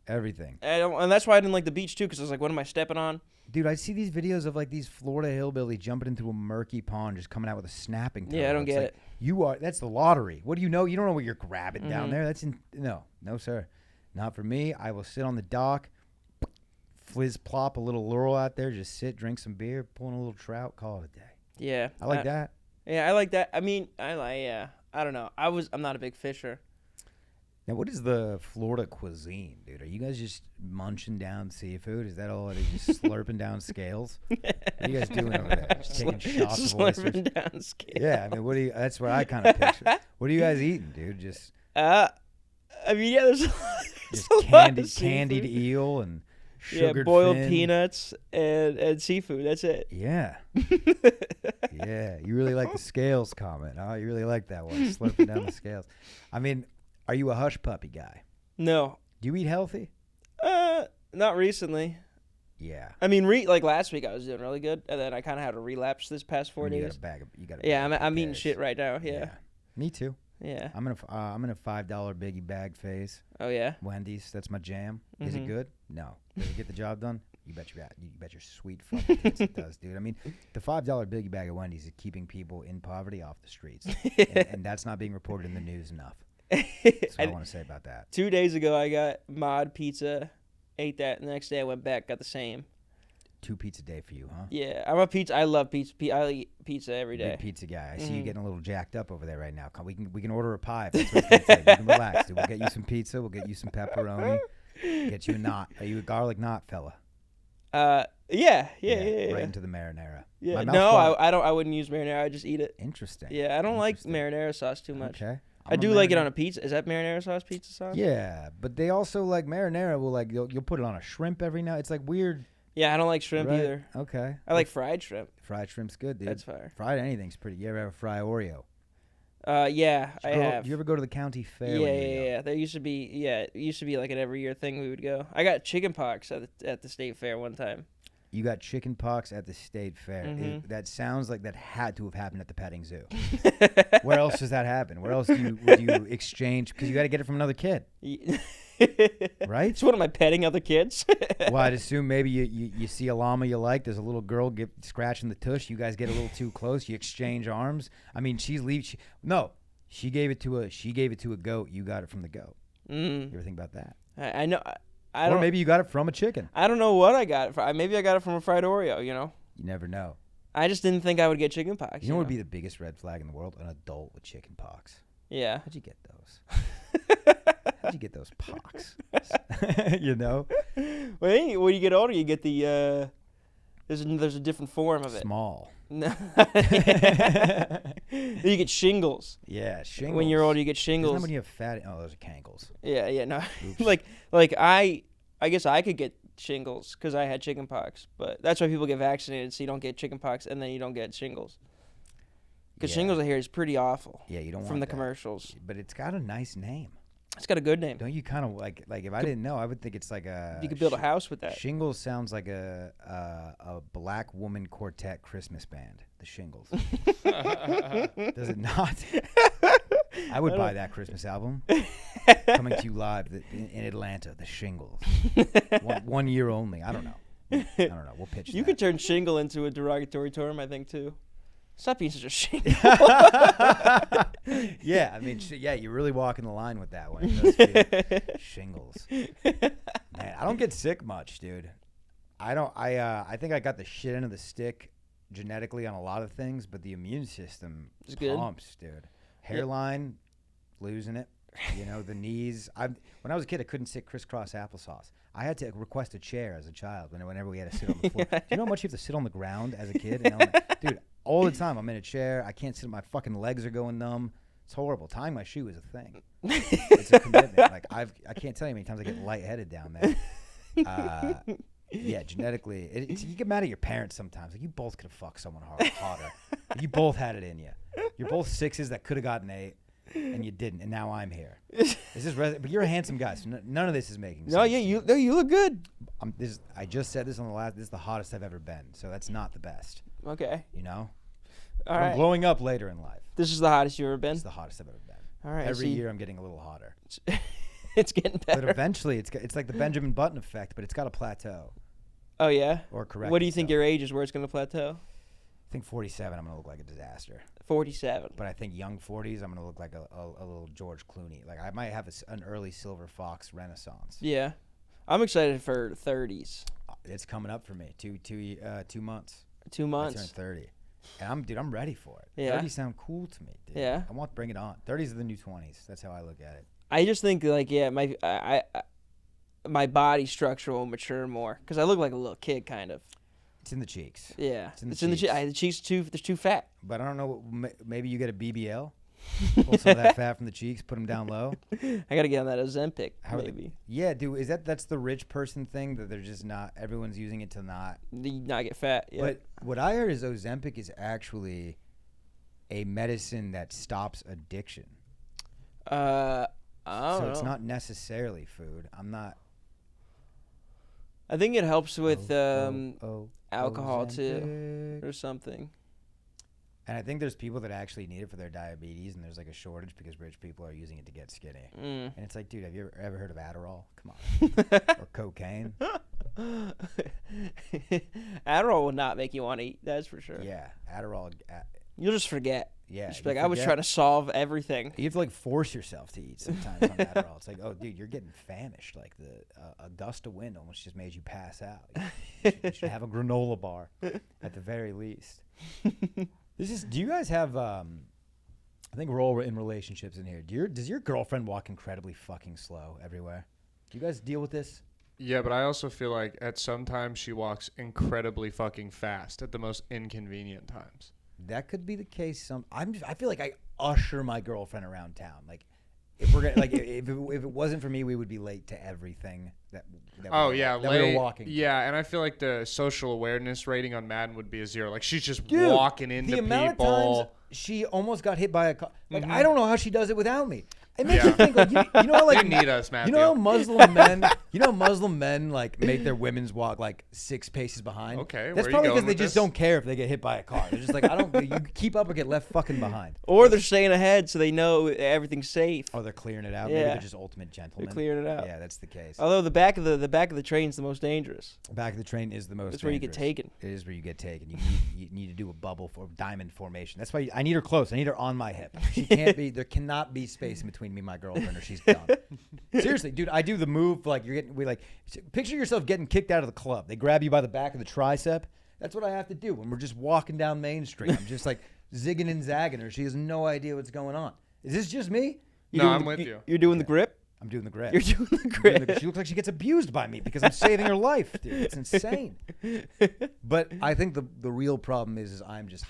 everything. And that's why I didn't like the beach too, because I was what am I stepping on? Dude, I see these videos of these Florida hillbilly jumping into a murky pond, just coming out with a snapping turtle. Yeah, I don't get it. That's the lottery. What do you know? You don't know what you're grabbing down there. No, sir. Not for me. I will sit on the dock. Fizz plop a little laurel out there, just sit, drink some beer, pulling a little trout, call it a day. Yeah. I like that. Yeah, I like that. I mean, I don't know. I'm not a big fisher. Now, what is the Florida cuisine, dude? Are you guys just munching down seafood? Is that all? Are they just slurping down scales? What are you guys doing over there? Just taking shots of oysters? Slurping down scales. Yeah, I mean, that's what I kind of picture. What are you guys eating, dude? Just. I mean, yeah, there's just candied eel and. Boiled fin. peanuts and seafood. That's it. Yeah. Yeah. You really like the scales comment, huh? You really like that one, slurping down the scales. I mean, are you a hush puppy guy? No. Do you eat healthy? Not recently. Yeah. I mean, last week I was doing really good, and then I kind of had a relapse this past 4 days. You got I'm eating shit right now. Yeah. Me too. Yeah. I'm in a $5 biggie bag phase. Oh yeah. Wendy's, that's my jam. Is it good? No. Does it get the job done? You bet your sweet fucking tits it does, dude. I mean, the $5 biggie bag of Wendy's is keeping people in poverty off the streets, and that's not being reported in the news enough. That's what I want to say about that. 2 days ago, I got mod pizza, ate that. The next day, I went back, got the same. 2 pizza a day for you, huh? Yeah, I'm a pizza. I love pizza. I eat pizza every day. Big pizza guy. I see you getting a little jacked up over there right now. We can order a pie. If that's what it's gonna take. You can relax, dude. We'll get you some pizza. We'll get you some pepperoni. Get you a knot. Are you a garlic knot fella? Yeah. Right into the marinara. Yeah. No, I don't. I wouldn't use marinara. I just eat it. Interesting. Yeah, I don't like marinara sauce too much. Okay. I do like it on a pizza. Is that marinara sauce pizza sauce? Yeah, but they also marinara will you'll put it on a shrimp every now. It's weird. Yeah, I don't like shrimp either. Okay. I like fried shrimp. Fried shrimp's good, dude. That's fire. Fried anything's pretty. You ever have a fry Oreo? Yeah, I have. Do you ever go to the county fair? Yeah. There used to be, it used to be like an every year thing we would go. I got chicken pox at the state fair one time. You got chicken pox at the state fair. Mm-hmm. That sounds like that had to have happened at the petting zoo. Where else does that happen? Where else would you exchange? Because you got to get it from another kid. Right? So what am I petting other kids? Well, I'd assume maybe you see a llama you like. There's a little girl scratching the tush. You guys get a little too close. You exchange arms. I mean, she gave it to a goat. You got it from the goat. You ever think about that? I know. Or maybe you got it from a chicken. I don't know what I got it from. Maybe I got it from a fried Oreo. You know. You never know. I just didn't think I would get chicken pox. You know what would be the biggest red flag in the world? An adult with chicken pox. Yeah. How'd you get those? How'd you get those pox? You know? Well, when you get older, you get the there's a different form of it. Small. No. You get shingles. Yeah, shingles. When you're older, you get shingles. Isn't that when you have fat? Oh, those are cankles. Yeah, no. like I guess I could get shingles because I had chicken pox, but that's why people get vaccinated so you don't get chicken pox and then you don't get shingles. Because shingles I hear is pretty awful. Yeah, you don't want from the that. Commercials. But it's got a nice name. It's got a good name. Don't you kind of like if I didn't know, I would think it's like a. You could build a house with that. Shingles sounds like a black woman quartet Christmas band. The Shingles. Does it not? I would buy that Christmas album. Coming to you live in Atlanta, The Shingles. one year only. I don't know. We'll pitch. You could turn shingle into a derogatory term, I think, too. Stop being such a shingle. Yeah, I mean, you're really walking the line with that one. It does feel shingles. Man, I don't get sick much, dude. I think I got the shit end of the stick genetically on a lot of things, but the immune system pumps, dude. Hairline, losing it. You know, the knees. When I was a kid, I couldn't sit crisscross applesauce. I had to request a chair as a child whenever we had to sit on the floor. Do you know how much you have to sit on the ground as a kid? Dude, all the time I'm in a chair. I can't sit. My fucking legs are going numb. It's horrible. Tying my shoe is a thing. It's a commitment. Like I can't tell you how many times I get lightheaded down there. Yeah, genetically, you get mad at your parents sometimes. Like you both could have fucked someone hotter. You both had it in you. You're both 6s that could have gotten 8. And you didn't, and now I'm here. But you're a handsome guy, so none of this is making sense. No, yeah, you look good. I just said this on the last. This is the hottest I've ever been, so that's not the best. Okay. You know. All right. I'm glowing up later in life. This is the hottest you've ever been. This is the hottest I've ever been. All right. Every year I'm getting a little hotter. It's getting better. But eventually, it's like the Benjamin Button effect, but it's got a plateau. Oh yeah. Or correct. What do you think your age is where it's going to plateau? I think 47. I'm going to look like a disaster. 47. But I think young 40s, I'm going to look like a little George Clooney. Like I might have an early Silver Fox renaissance. Yeah, I'm excited for 30s. It's coming up for me. 2 months. 2 months. I turn 30, and I'm ready for it. Yeah. 30s sound cool to me, dude. Yeah. I want to bring it on. 30s are the new 20s. That's how I look at it. I just think my body structure will mature more because I look like a little kid, kind of. It's in the cheeks. Yeah, it's in the cheeks. The cheeks they're too fat. But I don't know. Maybe you get a BBL. Pull some of that fat from the cheeks. Put them down low. I gotta get on that Ozempic. Maybe. Yeah, dude. That's the rich person thing that they're just not. Everyone's using it to not get fat. Yeah. But what I heard is Ozempic is actually a medicine that stops addiction. I don't know. It's not necessarily food. I think it helps with alcohol too, Ozempic. or something. And I think there's people that actually need it for their diabetes, and there's like a shortage because rich people are using it to get skinny. And it's like, dude, have you ever heard of Adderall? Come on. Or cocaine? Adderall will not make you want to eat, that's for sure. Yeah, Adderall. You'll just forget. Yeah. Just like, I was trying to solve everything. You have to like force yourself to eat sometimes on Adderall. It's like, oh, dude, you're getting famished. Like a gust of wind almost just made you pass out. You should have a granola bar at the very least. Do you guys have, I think we're all in relationships in here. Does your girlfriend walk incredibly fucking slow everywhere? Do you guys deal with this? Yeah, but I also feel like at some times she walks incredibly fucking fast at the most inconvenient times. That could be the case. I feel like I usher my girlfriend around town. Like if we're gonna if it wasn't for me, we would be late to everything that we were walking. Yeah, and I feel like the social awareness rating on Madden would be a 0. Like she's just walking into the people. amount of times she almost got hit by a car. Like I don't know how she does it without me. It makes me think like you know like they need us, Matthew. You know how Muslim men like make their women's walk like 6 paces behind. Okay, that's probably because they just don't care if they get hit by a car. They're just like you keep up or get left fucking behind. Or they're staying ahead so they know everything's safe. Or they're clearing it out. Yeah. Maybe they're just ultimate gentlemen. They're clearing it out. Yeah, that's the case. Although the back of the train's the most dangerous. The back of the train is the most. That's where you get taken. It is where you get taken. You need to do a bubble for diamond formation. That's why I need her close. I need her on my hip. She can't be. There cannot be space in between me and my girlfriend, or she's done. Seriously, dude, I do the move like picture yourself getting kicked out of the club. They grab you by the back of the tricep. That's what I have to do when we're just walking down Main Street. I'm just like zigging and zagging her. She has no idea what's going on. Is this just me? No, I'm with you. You're doing the grip? I'm doing the grip. You're doing the grip. She looks like she gets abused by me because I'm saving her life, dude. It's insane. But I think the real problem is I'm just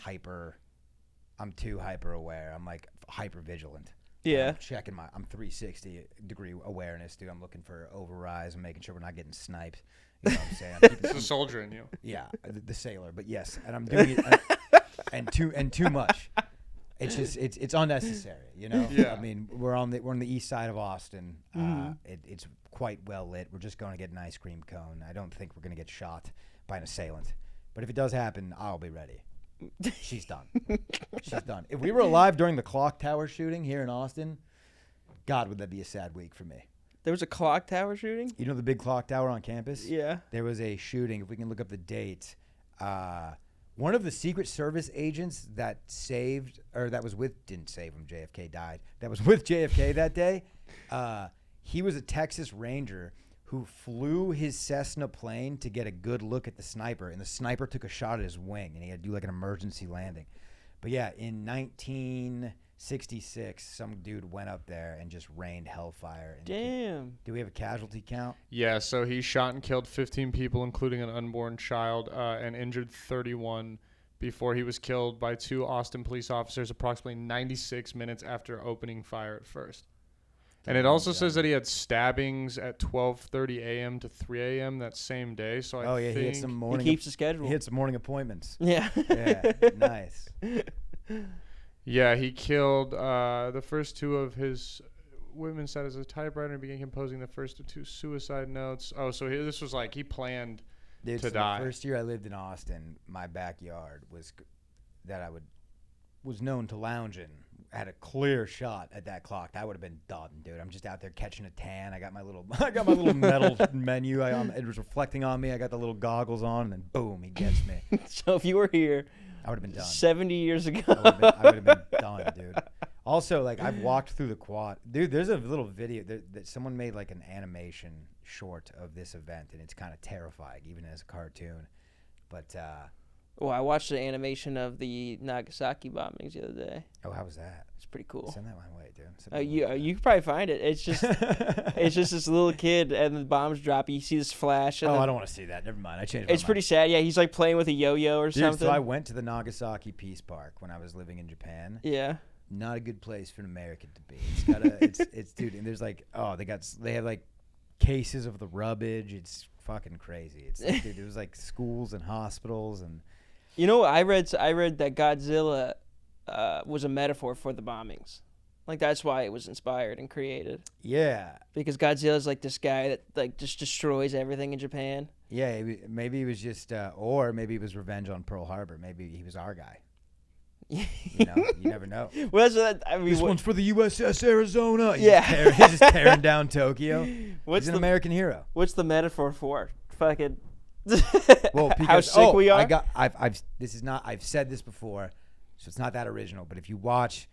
I'm too hyper aware. I'm like hyper vigilant. Yeah. I'm checking I'm 360 degree awareness, dude. I'm looking for overrise. I'm making sure we're not getting sniped. You know what I'm saying? It's a soldier in you. Yeah, the sailor. But yes, and I'm doing it and too much. It's just it's unnecessary, you know. Yeah. I mean, we're on the east side of Austin. It's quite well lit. We're just going to get an ice cream cone. I don't think we're going to get shot by an assailant. But if it does happen, I'll be ready. She's done. She's done. If we were alive during the clock tower shooting here in Austin, God, would that be a sad week for me. There was a clock tower shooting? You know the big clock tower on campus? Yeah. There was a shooting. If we can look up the date, one of the Secret Service agents that didn't save him, JFK died, that was with JFK that day, he was a Texas Ranger who flew his Cessna plane to get a good look at the sniper, and the sniper took a shot at his wing, and he had to do like an emergency landing. But yeah, in 1966, some dude went up there and just rained hellfire. Damn. Do we have a casualty count? Yeah, so he shot and killed 15 people, including an unborn child, and injured 31 before he was killed by 2 Austin police officers approximately 96 minutes after opening fire at first. And it also says that he had stabbings at 12:30 a.m. to 3 a.m. that same day. So I think he had some morning. He keeps the schedule. He had some morning appointments. Yeah. Yeah, nice. Yeah, he killed the first 2 of his women sat as a typewriter and began composing the first of 2 suicide notes. Oh, so this was like he planned to die. The first year I lived in Austin, my backyard was known to lounge in. I had a clear shot at that clock. I would have been done, dude. I'm just out there catching a tan. I got my little metal menu. It was reflecting on me. I got the little goggles on, and then boom, he gets me. So if you were here, I would have been done 70 years ago. I would have been done, dude. Also, like I've walked through the quad, dude. There's a little video that someone made like an animation short of this event, and it's kind of terrifying, even as a cartoon. But well, I watched the animation of the Nagasaki bombings the other day. Oh, how was that? It's pretty cool. Send that my way, dude. You could probably find it. It's just this little kid, and the bombs drop. You see this flash. And I don't want to see that. Never mind. I changed. It's pretty sad. Yeah, he's like playing with a yo-yo or something. So I went to the Nagasaki Peace Park when I was living in Japan. Yeah. Not a good place for an American to be. It's dude, and there's like they have like cases of the rubbish. It's fucking crazy. It's like, dude, it was like schools and hospitals and. You know, I read that Godzilla was a metaphor for the bombings. Like that's why it was inspired and created. Yeah. Because Godzilla's like this guy that like just destroys everything in Japan. Yeah, maybe he was just, or maybe it was revenge on Pearl Harbor. Maybe he was our guy. You know, you never know. Well, this one's for the USS Arizona. Yeah. He's just tearing down Tokyo. He's an American hero. What's the metaphor for? Fucking. Well, because, how sick we are. I've said this before, so it's not that original. But if you watch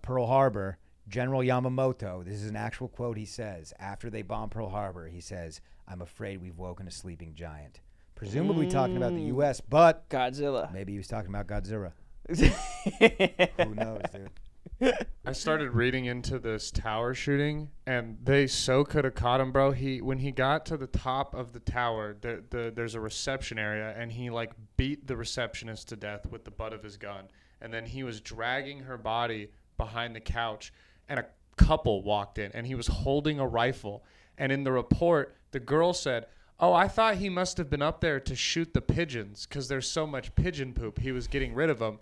Pearl Harbor, General Yamamoto, this is an actual quote. He says after they bomb Pearl Harbor, he says, "I'm afraid we've woken a sleeping giant." Presumably talking about the U.S., but Godzilla. Maybe he was talking about Godzilla. Who knows, dude? I started reading into this tower shooting, and they so could have caught him, bro. When he got to the top of the tower, there's a reception area, and he like beat the receptionist to death with the butt of his gun, and then he was dragging her body behind the couch, and a couple walked in, and he was holding a rifle. And in the report, the girl said, "Oh, I thought he must have been up there to shoot the pigeons because there's so much pigeon poop. He was getting rid of them."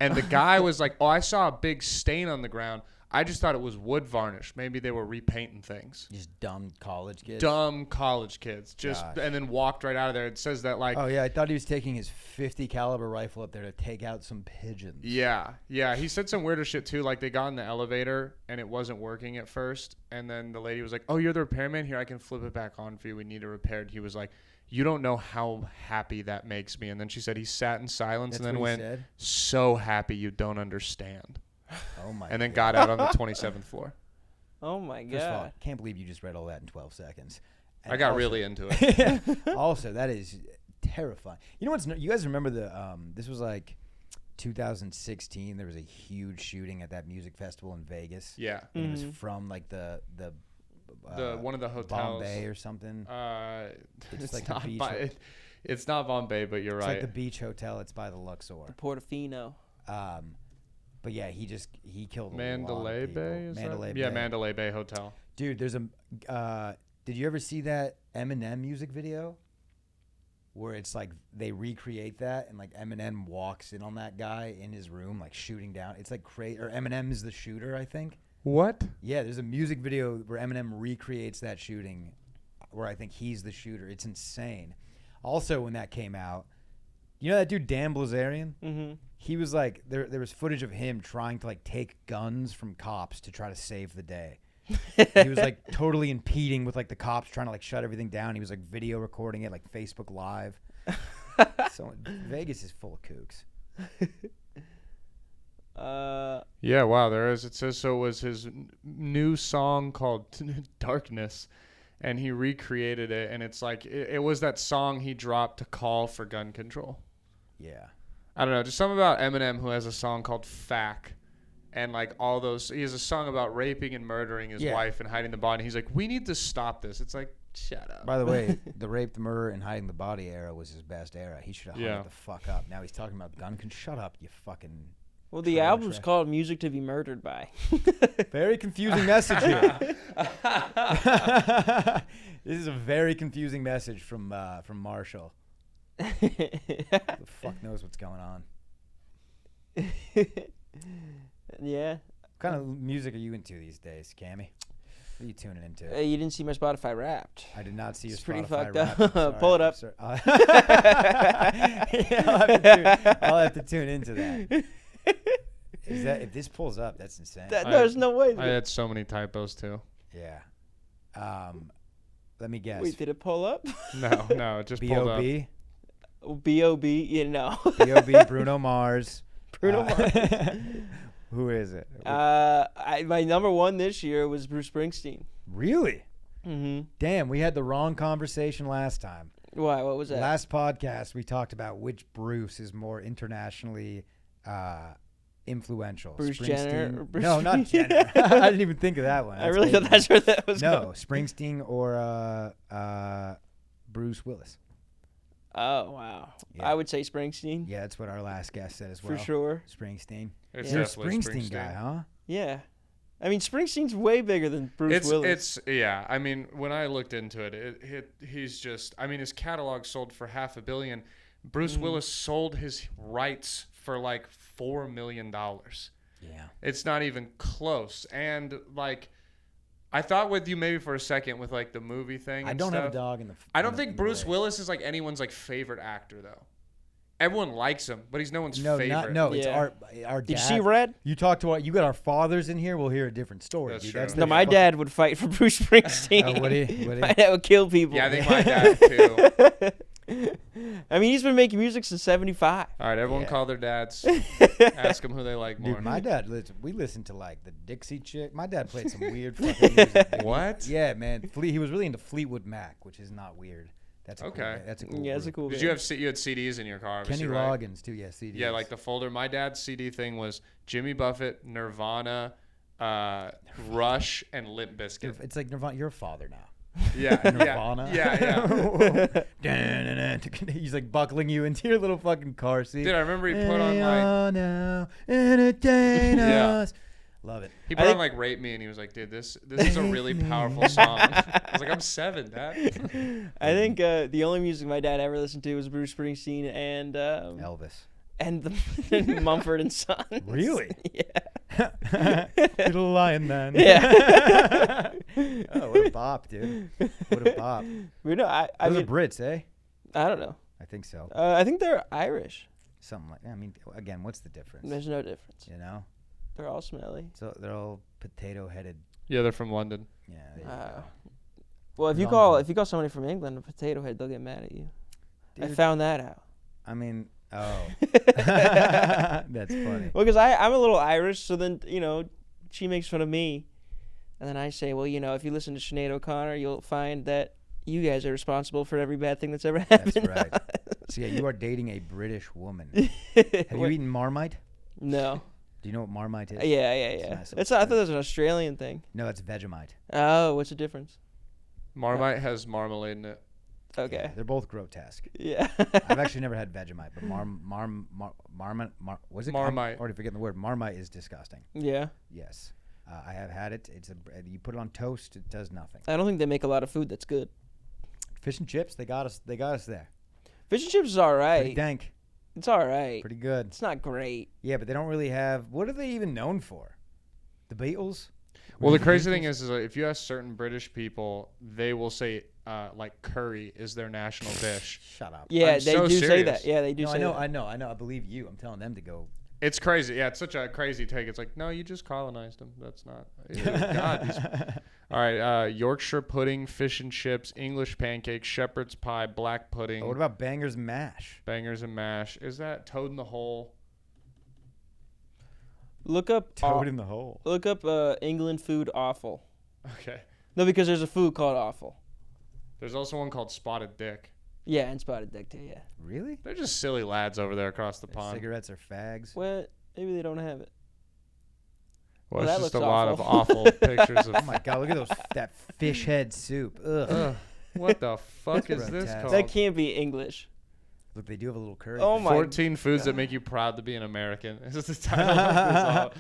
And the guy was like, "Oh, I saw a big stain on the ground. I just thought it was wood varnish. Maybe they were repainting things." Just dumb college kids. Dumb college kids. And then walked right out of there. It says that like. Oh yeah, I thought he was taking his 50 caliber rifle up there to take out some pigeons. Yeah. He said some weirder shit too. Like they got in the elevator and it wasn't working at first, and then the lady was like, "Oh, you're the repairman? Here, I can flip it back on for you. We need it repaired." He was like, "You don't know how happy that makes me." And then she said he sat in silence. That's and then what he went, said? "So happy you don't understand." Oh my! And then God. got out on the 27th floor. Oh my First of all, God. can't believe you just read all that in 12 seconds. And I got also- really into it. Also, that is terrifying. You know what's? You guys remember the? This was like 2016. There was a huge shooting at that music festival in Vegas. Yeah. And it was from like the One of the hotels. Bombay or something. It's like the not beach it's not Bombay, but you're It's right. like the beach hotel. It's by the Luxor. Portofino. But yeah, he killed a lot Mandalay of people. Bay? Is Mandalay that? Bay. Yeah, Mandalay Bay Hotel. Dude, there's a. Did you ever see that Eminem music video? Where it's like they recreate that and like Eminem walks in on that guy in his room like shooting down. It's like crazy. Or Eminem is the shooter, I think. What? Yeah, there's a music video where Eminem recreates that shooting, where I think he's the shooter. It's insane. Also, when that came out, you know that dude Dan Blazarian? Mm-hmm. He was like, there was footage of him trying to like take guns from cops to try to save the day. He was like totally impeding with like the cops trying to like shut everything down. He was like video recording it, like Facebook Live. So Vegas is full of kooks. Yeah, wow, there is. It says so it was his new song called Darkness, and he recreated it, and it's like it was that song he dropped to call for gun control. Yeah. I don't know, just something about Eminem, who has a song called Fack, and like all those. He has a song about raping and murdering his wife and hiding the body. He's like, "We need to stop this." It's like, shut up. By the way, the rape, the murder, and hiding the body era was his best era. He should have hung it the fuck up. Now he's talking about gun. Shut up, you fucking. Well, the album's called "Music to Be Murdered By." Very confusing message here. This is a very confusing message from Marshall. The fuck knows what's going on. Yeah. What kind of music are you into these days, Cammy? What are you tuning into? You didn't see my Spotify Wrapped. I did not see your It's pretty Spotify fucked Wrapped. up. I'm sorry. Pull it up. I'm sorry. I'll have to tune into that. Is that if this pulls up? That's insane. There's no way. I had so many typos too. Yeah. Let me guess. Wait, did it pull up? No, it just pulled up. B.O.B. B.O.B. You know. B.O.B. Bruno Mars. Bruno Mars. Who is it? My number one this year was Bruce Springsteen. Really? Mm-hmm. Damn, we had the wrong conversation last time. Why? What was that? Last podcast, we talked about which Bruce is more internationally influential. Bruce Springsteen? Jenner? Or Bruce No, not Jenner. I didn't even think of that one. I really thought that's where that was No, going. Springsteen or Bruce Willis. Oh, wow. Yeah. I would say Springsteen. Yeah, that's what our last guest said as well. For sure. Springsteen. It's You're a definitely Springsteen guy, huh? Yeah. I mean, Springsteen's way bigger than Bruce Willis. Yeah. I mean, when I looked into it, he's just. I mean, his catalog sold for $500 million. Bruce Willis sold his rights for like $4 million. Yeah. It's not even close. And like, I thought with you maybe for a second with like the movie thing. I and don't stuff. have a dog in the. I don't think Bruce Willis is like anyone's like favorite actor though. Everyone likes him, but he's no one's favorite. It's Yeah. our dad. Did you see Red? You talk to you got our fathers in here. We'll hear a different story. That's dude. true. That's No, my dad would fight for Bruce Springsteen. Oh, would he? Would he? My dad would kill people. Yeah, I think my dad too. I mean, he's been making music since 75. All right, everyone Yeah. call their dads. Ask them who they like more. Dude, my dad, we listened to like the Dixie Chick. My dad played some weird fucking music. Dude. What? Yeah, man. He was really into Fleetwood Mac, which is not weird. That's a Okay. Cool, that's a cool. Yeah, it's a group. cool. Did band. you have you had CDs in your car? Kenny Obviously, right? Loggins too. Yeah, CDs. Yeah, like the folder. My dad's CD thing was Jimmy Buffett, Nirvana, Rush, and Limp Bizkit. It's like Nirvana. You're a father now. Yeah, Nirvana. Yeah. He's like buckling you into your little fucking car seat. Dude, I remember he put on like. now entertain Yeah. us. Love it. He put on like "Rape Me" and he was like, "Dude, this is a really powerful song." I was like, "I'm 7, Dad." I think the only music my dad ever listened to was Bruce Springsteen and Elvis. and the Mumford and Sons. Really? Yeah. Little Lion Man. Yeah. Oh, what a bop, dude. What a bop. We know. I Those mean, are Brits, eh? I don't know. I think so. I think they're Irish. Something like. I mean, again, what's the difference? There's no difference. You know. They're all smelly. So they're all potato-headed. Yeah, they're from London. Yeah. There you go. Well, if you call somebody from England a potato head, they'll get mad at you. Dude, I found that out. I mean, oh, that's funny. Well, because I'm a little Irish, so then she makes fun of me, and then I say, well, if you listen to Sinead O'Connor, you'll find that you guys are responsible for every bad thing that's ever happened. That's right. So yeah, you are dating a British woman. Have you eaten Marmite? No. Do you know what Marmite is? Yeah. Nice I thought that was an Australian thing. No, it's Vegemite. Oh, what's the difference? Marmite has marmalade in it. Okay. Yeah, they're both grotesque. Yeah. I've actually never had Vegemite, but Marmite. Was it? Marmite. I'm already forgetting the word. Marmite is disgusting. Yeah. Yes, I have had it. You put it on toast, it does nothing. I don't think they make a lot of food that's good. Fish and chips, they got us there. Fish and chips is all right. Pretty dank. It's all right. Pretty good. It's not great. Yeah, but they don't really have. What are they even known for? The Beatles. Well, the crazy thing is like, if you ask certain British people, they will say like curry is their national dish. Shut up. Yeah, I'm they so do say serious. that. Yeah, they do No, say that. I know. I believe you. I'm telling them to go. It's crazy. Yeah, it's such a crazy take. It's like, no, you just colonized them. That's not. Ew, God. All right. Yorkshire pudding, fish and chips, English pancakes, shepherd's pie, black pudding. Oh, what about bangers and mash? Bangers and mash? Is that toad in the hole? Look up Toad in the hole. Look up England food awful. Okay. No, because there's a food called awful. There's also one called spotted dick. Yeah, and spotted dick too. Yeah. Really? They're just silly lads over there across the Their pond. cigarettes are fags. What? Maybe they don't have it. Well, Well, it's that just a looks lot of awful. awful pictures of. Oh my god! Look at that fish head soup. Ugh. Ugh, what the fuck is this Grotesque. called? That can't be English. Look, they do have a little curry. Oh my 14 foods that make you proud to be an American. This is the title of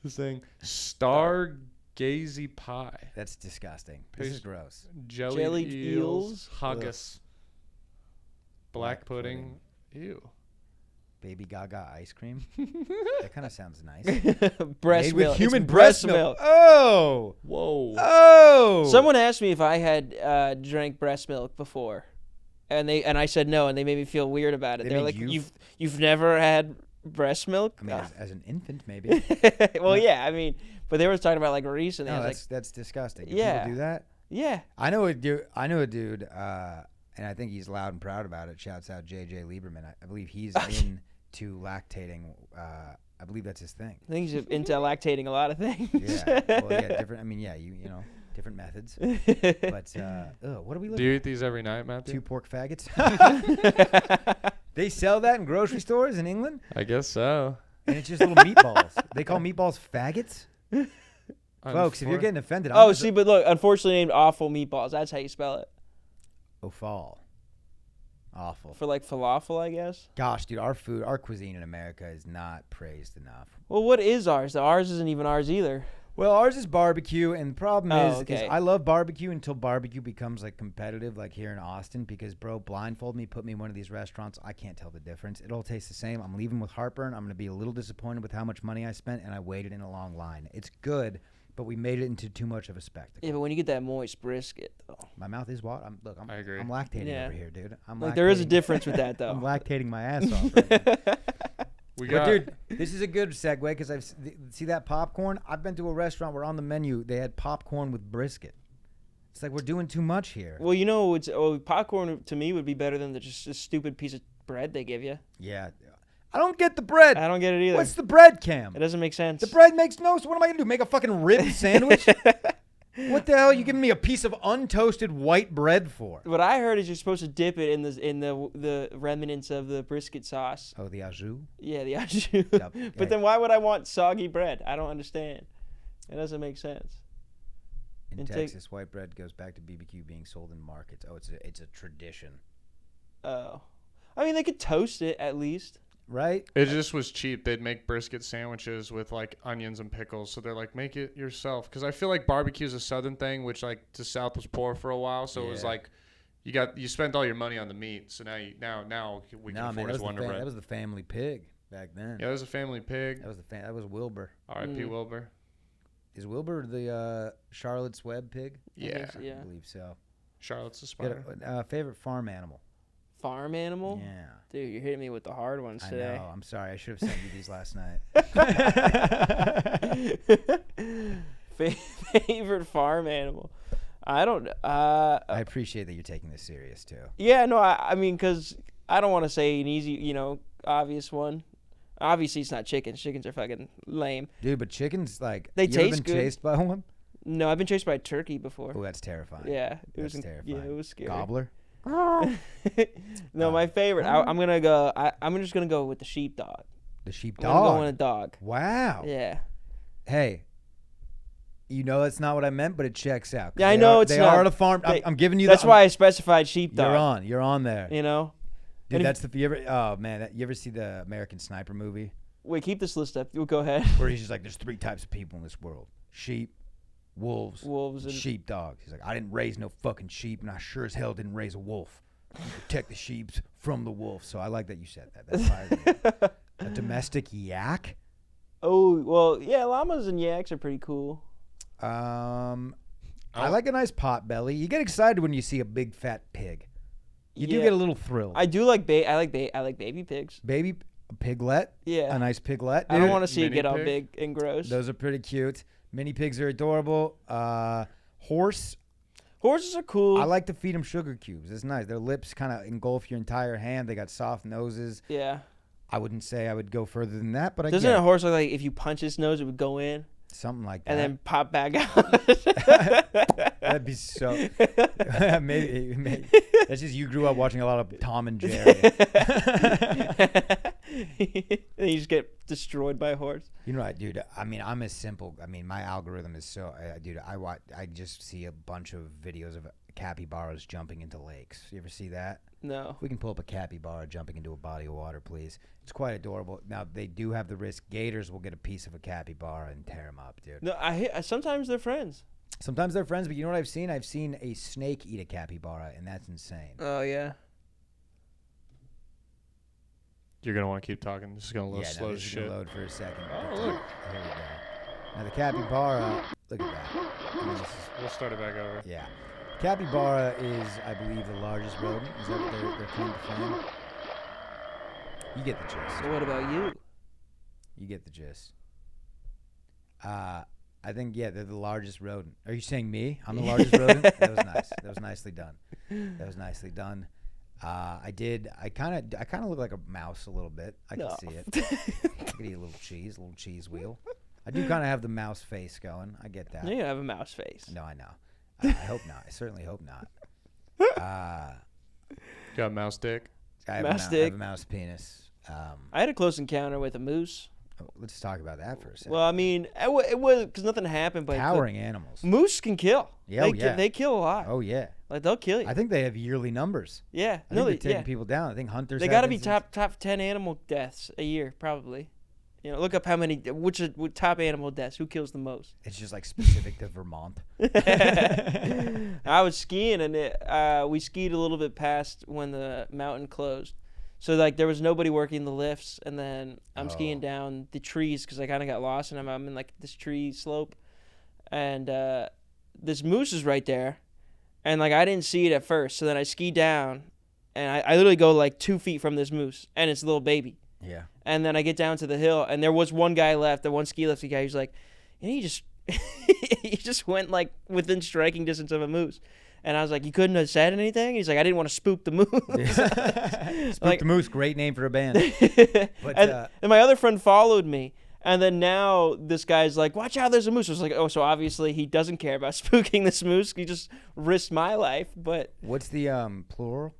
this thing. Stargazy pie. That's disgusting. This is gross. Jellied eels. Ugh. Haggis. Black pudding. Ew. Baby Gaga ice cream. That kind of sounds nice. breast Made milk. with human It's breast milk. Oh. Whoa. Oh. Someone asked me if I had drank breast milk before, and I said no, and they made me feel weird about it. They They're make like, you you've never had breast milk? I mean, as an infant, maybe. Well, yeah, I mean, but they were talking about like recently. I No, was that's disgusting. Do Yeah. people do that? like, yeah. I know a dude, and I think he's loud and proud about it. Shouts out JJ Lieberman. I believe he's into lactating. I believe that's his thing. I think he's into lactating a lot of things. Yeah. Well, yeah, different. I mean, yeah, you know, different methods. But what are we Do looking you at? eat these every night, Matthew? 2 pork faggots. They sell that in grocery stores in England, I guess so. and it's just little meatballs. They call meatballs faggots. Folks, if you're getting offended, Oh, see, but look, unfortunately named awful meatballs. That's how you spell it. Offal. Awful. For like falafel, I guess. Gosh, dude, our cuisine in America is not praised enough. Well, what is ours? Ours isn't even ours either. Well, ours is barbecue, and the problem is okay. I love barbecue until barbecue becomes like competitive, like here in Austin, because bro, blindfold me, put me in one of these restaurants, I can't tell the difference. It all tastes the same. I'm leaving with heartburn. I'm gonna be a little disappointed with how much money I spent, and I waited in a long line. It's good, but we made it into too much of a spectacle. Yeah, but when you get that moist brisket, though. My mouth is what? I agree. I'm lactating Yeah. over here, dude. Like, there is a difference with that, though. I'm lactating my ass off. Right now. We But got, dude, this is a good segue because see that popcorn. I've been to a restaurant where on the menu they had popcorn with brisket. It's like we're doing too much here. Well, popcorn to me would be better than just a stupid piece of bread they give you. Yeah, I don't get the bread. I don't get it either. What's the bread, Cam? It doesn't make sense. The bread makes no. So what am I gonna do? Make a fucking rib sandwich? What the hell are you giving me a piece of untoasted white bread for? What I heard is you're supposed to dip it in the remnants of the brisket sauce. Oh, the au jus. Yeah, the au jus. Yep. But then why would I want soggy bread? I don't understand. It doesn't make sense. In And Texas, white bread goes back to BBQ being sold in markets. Oh, it's a tradition. Oh. I mean, they could toast it at least. right? It just was cheap. They'd make brisket sandwiches with like onions and pickles. So they're like, make it yourself. Because I feel like barbecue is a southern thing, which like the South was poor for a while. So it was like you spent all your money on the meat. So now we can afford his Wonder Bread. That was the family pig back then. Yeah, that was a family pig. That was Wilbur. R.I.P. Wilbur. Is Wilbur the Charlotte's Web pig? Yeah. I believe so. Charlotte's the spider. Favorite farm animal? Farm animal? Yeah. Dude, you're hitting me with the hard ones today. I know. I'm sorry. I should have sent you these last night. Favorite farm animal? I don't know. I appreciate that you're taking this serious, too. Yeah, no, I mean, because I don't want to say an easy, obvious one. Obviously, it's not chickens. Chickens are fucking lame. Dude, but chickens, like, they you taste ever been good. Chased by one? No, I've been chased by a turkey before. Oh, that's terrifying. Yeah. That's terrifying. Yeah, it was scary. Gobbler? No, my favorite. I'm gonna go. I'm just gonna go with the sheepdog. The I'm sheepdog? gonna go with a dog. Wow. Yeah. Hey, that's not what I meant, but it checks out. Yeah, I know They are at a farm. I'm giving you that's why I specified sheepdog. You're on there. And Dude, that's you ever see the American Sniper movie? Wait, keep this list up. Go ahead. Where he's just like, there's 3 types of people in this world: sheep, wolves, and sheepdogs. He's like, I didn't raise no fucking sheep, and I sure as hell didn't raise a wolf. You protect the sheep from the wolf. So I like that you said that. That's fire. A domestic yak? Oh, well, yeah, llamas and yaks are pretty cool. I like a nice pot belly. You get excited when you see a big fat pig. You do get a little thrill. I do like I like baby pigs. Baby piglet. Yeah. A nice piglet. I don't want to see it get all pig? big and gross. Those are pretty cute. Mini pigs are adorable. Horse. Horses are cool. I like to feed them sugar cubes. It's nice. Their lips kind of engulf your entire hand. They got soft noses. Yeah. I wouldn't say I would go further than that, but Doesn't a horse look like if you punch its nose, it would go in? Something like that. And then pop back out. That'd be so. maybe. That's just you grew up watching a lot of Tom and Jerry. And you just get destroyed by a horse. You know what, dude? I mean, I'm as simple. I mean, my algorithm is so. Dude, I just see a bunch of videos of capybaras jumping into lakes. You ever see that? No. We can pull up a capybara jumping into a body of water, please. It's quite adorable. Now, they do have the risk. Gators will get a piece of a capybara and tear them up, dude. No, sometimes they're friends. Sometimes they're friends, but you know what I've seen? I've seen a snake eat a capybara, and that's insane. Oh, yeah. You're going to want to keep talking. This is going to load slow as shit. Load for a second. Oh, look. Here we go. Now, the capybara, look at that. I mean, We'll start it back over. Yeah. Capybara is, I believe, the largest rodent. Is that what they're claim to fame? You get the gist. So what about you? You get the gist. I think, they're the largest rodent. Are you saying me? I'm the largest rodent? That was nice. That was nicely done. I kind of look like a mouse a little bit. I can see it. I could eat a little cheese wheel. I do kind of have the mouse face going. I get that. You have a mouse face. No, I know. I hope not. I certainly hope not. Got a mouse dick? I have a mouse penis. I had a close encounter with a moose. Let's talk about that for a second. Well, I mean, it was because nothing happened. But towering animals. Moose can kill. Yeah, they kill a lot. Oh yeah. Like they'll kill you. I think they have yearly numbers. Yeah. I think they're taking people down. I think hunters. They got to be top 10 animal deaths a year, probably. Look up how many. Which top animal deaths? Who kills the most? It's just like specific to Vermont. I was skiing and we skied a little bit past when the mountain closed. So like there was nobody working the lifts, and then I'm skiing down the trees because I kind of got lost, and I'm in like this tree slope, and this moose is right there, and like I didn't see it at first. So then I ski down, and I literally go like 2 feet from this moose, and it's a little baby. Yeah. And then I get down to the hill, and there was one guy left, the one ski lifting guy. He's like, and he just went like within striking distance of a moose. And I was like, you couldn't have said anything? He's like, I didn't want to spook the moose. Spook the Moose, great name for a band. But, and my other friend followed me. And then now this guy's like, watch out, there's a moose. I was like, oh, so obviously he doesn't care about spooking this moose. He just risked my life. But what's the plural?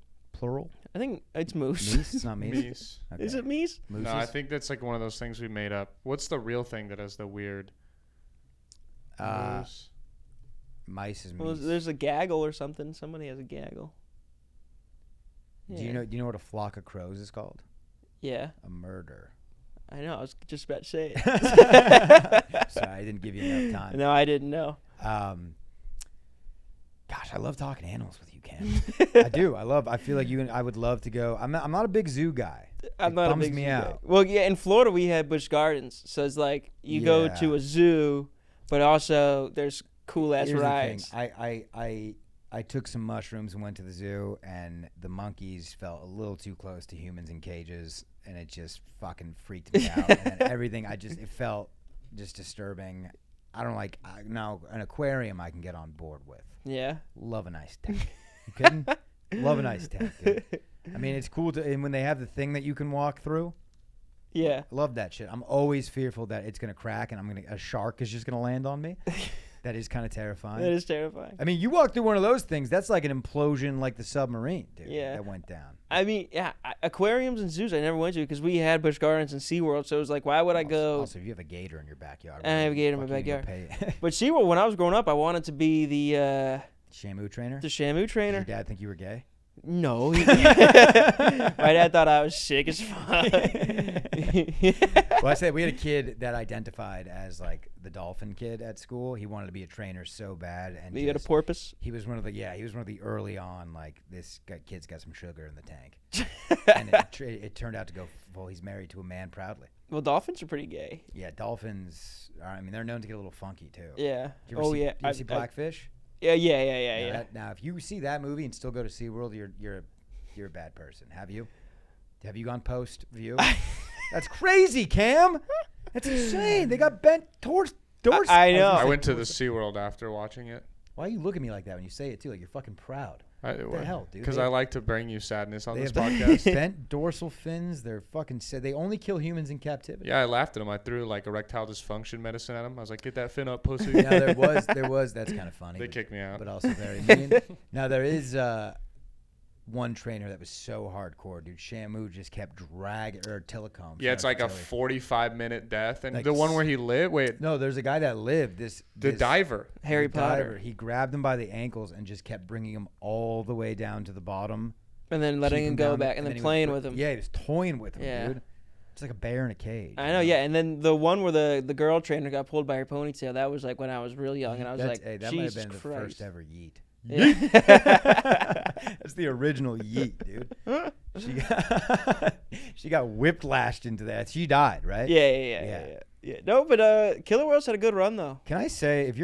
I think it's moose. Meese? It's not meese? Meese. Okay. Is it meese? Mooses? No, I think that's like one of those things we made up. What's the real thing that has the weird moose? Mice is meese. Well, there's a gaggle or something. Somebody has a gaggle. Yeah. Do you know what a flock of crows is called? Yeah. A murder. I know. I was just about to say it. Sorry, I didn't give you enough time. No, I didn't know. Gosh, I love talking animals with you, Cam. I do. I feel like you and I would love to go. I'm not a big zoo guy. I'm It not a bums big me zoo out. guy. Well, yeah, in Florida we had Busch Gardens, so it's like you go Yeah. to a zoo, but also there's cool ass Here's the rides. thing. I took some mushrooms and went to the zoo, and the monkeys felt a little too close to humans in cages, and it just fucking freaked me out. And everything, it felt just disturbing. I don't like. Now an aquarium I can get on board with. Yeah. Love a nice tank. You kidding? Love a nice tank, dude. I mean, it's cool and when they have the thing that you can walk through. Yeah. I love that shit. I'm always fearful that it's gonna crack and a shark is just gonna land on me. That is kind of terrifying. That is terrifying. I mean, you walk through one of those things, that's like an implosion like the submarine, dude. Yeah. That went down. I mean, yeah, aquariums and zoos I never went to because we had Busch Gardens and SeaWorld, so it was like, why would I go? Also, if you have a gator in your backyard. I have a gator in my fuck you gonna backyard. pay- But SeaWorld, when I was growing up, I wanted to be the Shamu trainer? Shamu Did trainer. your dad think you were gay? No. My dad thought I was sick as fuck. Well, I said we had a kid that identified as like the dolphin kid at school. He wanted to be a trainer so bad, and You got a porpoise? he was one of the early on like kid's got some sugar in the tank, and it turned out to go. Well, he's married to a man proudly. Well, dolphins are pretty gay. Yeah, dolphins. I mean, they're known to get a little funky too. Yeah. Did you ever see, Did you see Blackfish? Yeah. Now, if you see that movie and still go to SeaWorld, you're a bad person. Have you gone post view? That's crazy, Cam. That's insane. They got bent towards doors. I know. I went to the SeaWorld after watching it. Why you look at me like that when you say it too? Like you're fucking proud. What the hell, dude? Because I like to bring you sadness on They this have podcast. bent dorsal fins. They're fucking. They only kill humans in captivity. Yeah, I laughed at him. I threw like erectile dysfunction medicine at him. I was like, "Get that fin up, pussy." Now there was. That's kind of funny. They kicked me out. But also very mean. Now there is one trainer that was so hardcore, dude. Shamu just kept dragging or Telecom. Yeah, it's like a 45-minute death, and the one where he lived. Wait, no, there's a guy that lived. the diver, Harry Potter. Diver. He grabbed him by the ankles and just kept bringing him all the way down to the bottom, And then letting keep him go down, back and then he playing was, with him. Yeah, he was toying with him, Yeah. dude. It's like a bear in a cage. I know, yeah. And then the one where the girl trainer got pulled by her ponytail, that was like when I was real young, and I was like, that might have Jesus been the Christ. first ever yeet. Yeah. That's the original yeet, dude. She got whiplashed into that. She died, right? Yeah. No, but Killer Whales had a good run though. Can I say if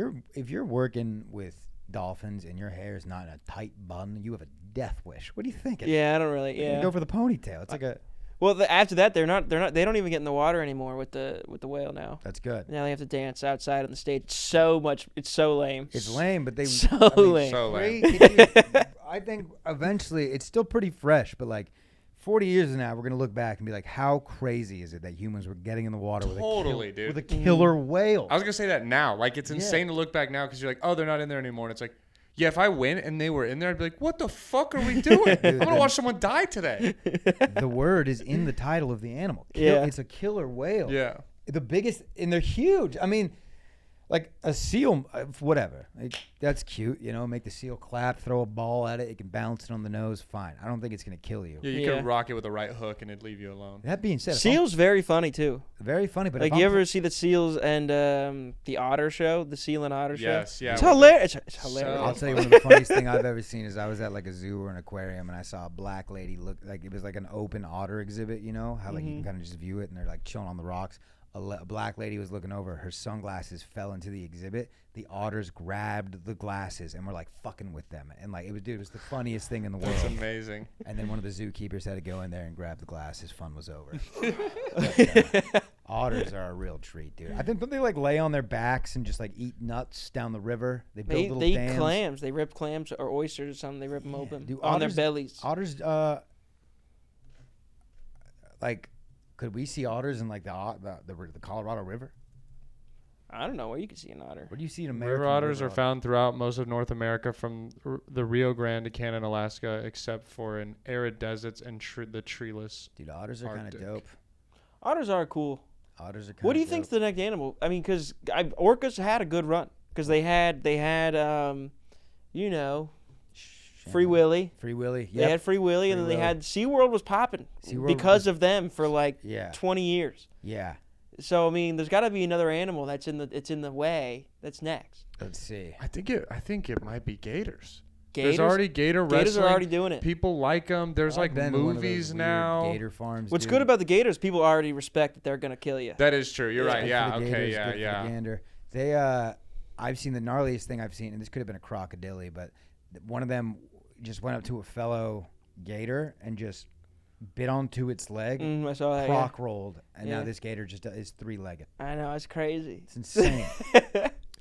you're working with dolphins and your hair is not in a tight bun, you have a death wish. What do you think? Yeah, I don't really. You Yeah. go for the ponytail. It's like a. Well, after that, they don't even get in the water anymore with the whale now. That's good. Now they have to dance outside on the stage. It's so lame. It's lame, but they So lame. So lame. I think eventually it's still pretty fresh, but like 40 years from now, we're gonna look back and be like, how crazy is it that humans were getting in the water Totally, dude. with a killer whale? I was gonna say that now. Like, it's insane to look back now because you're like, oh, they're not in there anymore. And it's like, yeah, if I went and they were in there, I'd be like, what the fuck are we doing? I'm gonna watch someone die today. The word is in the title of the animal. Yeah. It's a killer whale. Yeah. The biggest, and they're huge. I mean, like a seal, whatever. That's cute, make the seal clap, throw a ball at it. It can bounce it on the nose. Fine. I don't think it's going to kill you. Yeah, you could rock it with a right hook and it'd leave you alone. That being said, Seals very funny too. very funny. But Like, you ever see the Seals and the Otter show, the Seal and Otter show? Yes, yeah. It's hilarious. It's hilarious. I'll tell you one of the funniest thing I've ever seen is I was at like a zoo or an aquarium and I saw a black lady look like it was like an open otter exhibit. You know how like you can kind of just view it and they're like chilling on the rocks. A black lady was looking over. Her sunglasses fell into the exhibit. The otters grabbed the glasses and were like fucking with them. And like it was the funniest thing in the world. That's amazing. And then one of the zookeepers had to go in there and grab the glasses. Fun was over. But, otters are a real treat, dude. I think don't they like lay on their backs and just like eat nuts down the river? They build little They dams. eat clams. They rip clams or oysters or something. They rip them open Dude, on their bellies. Otters, like, could we see otters in like the Colorado River? I don't know where you can see an otter. Where do you see an American River otters river are found throughout most of North America from the Rio Grande to Canada and Alaska, except for in arid deserts and the treeless. Dude, otters are kind of Arctic. dope. Otters are cool. Otters are kind of What do you think's the next animal? I mean, because orcas had a good run because they had Free Willy. Free Willy. They had Free Willy, and then they had SeaWorld was popping because of them for like 20 years. Yeah. So I mean, there's got to be another animal that's in the way that's next. Let's see. I think it might be gators. Gators? There's already gator wrestling. Gators are already doing it. People like them. There's like movies now. Gator farms. What's good about the gators? People already respect that they're gonna kill you. That is true. You're right. Yeah. Okay. Okay. Gators, Yeah. They I've seen the gnarliest thing I've seen, and this could have been a crocodile, but one of them just went up to a fellow gator and just bit onto its leg. I saw that. Croc rolled, and now this gator just is 3-legged. I know, it's crazy. It's insane.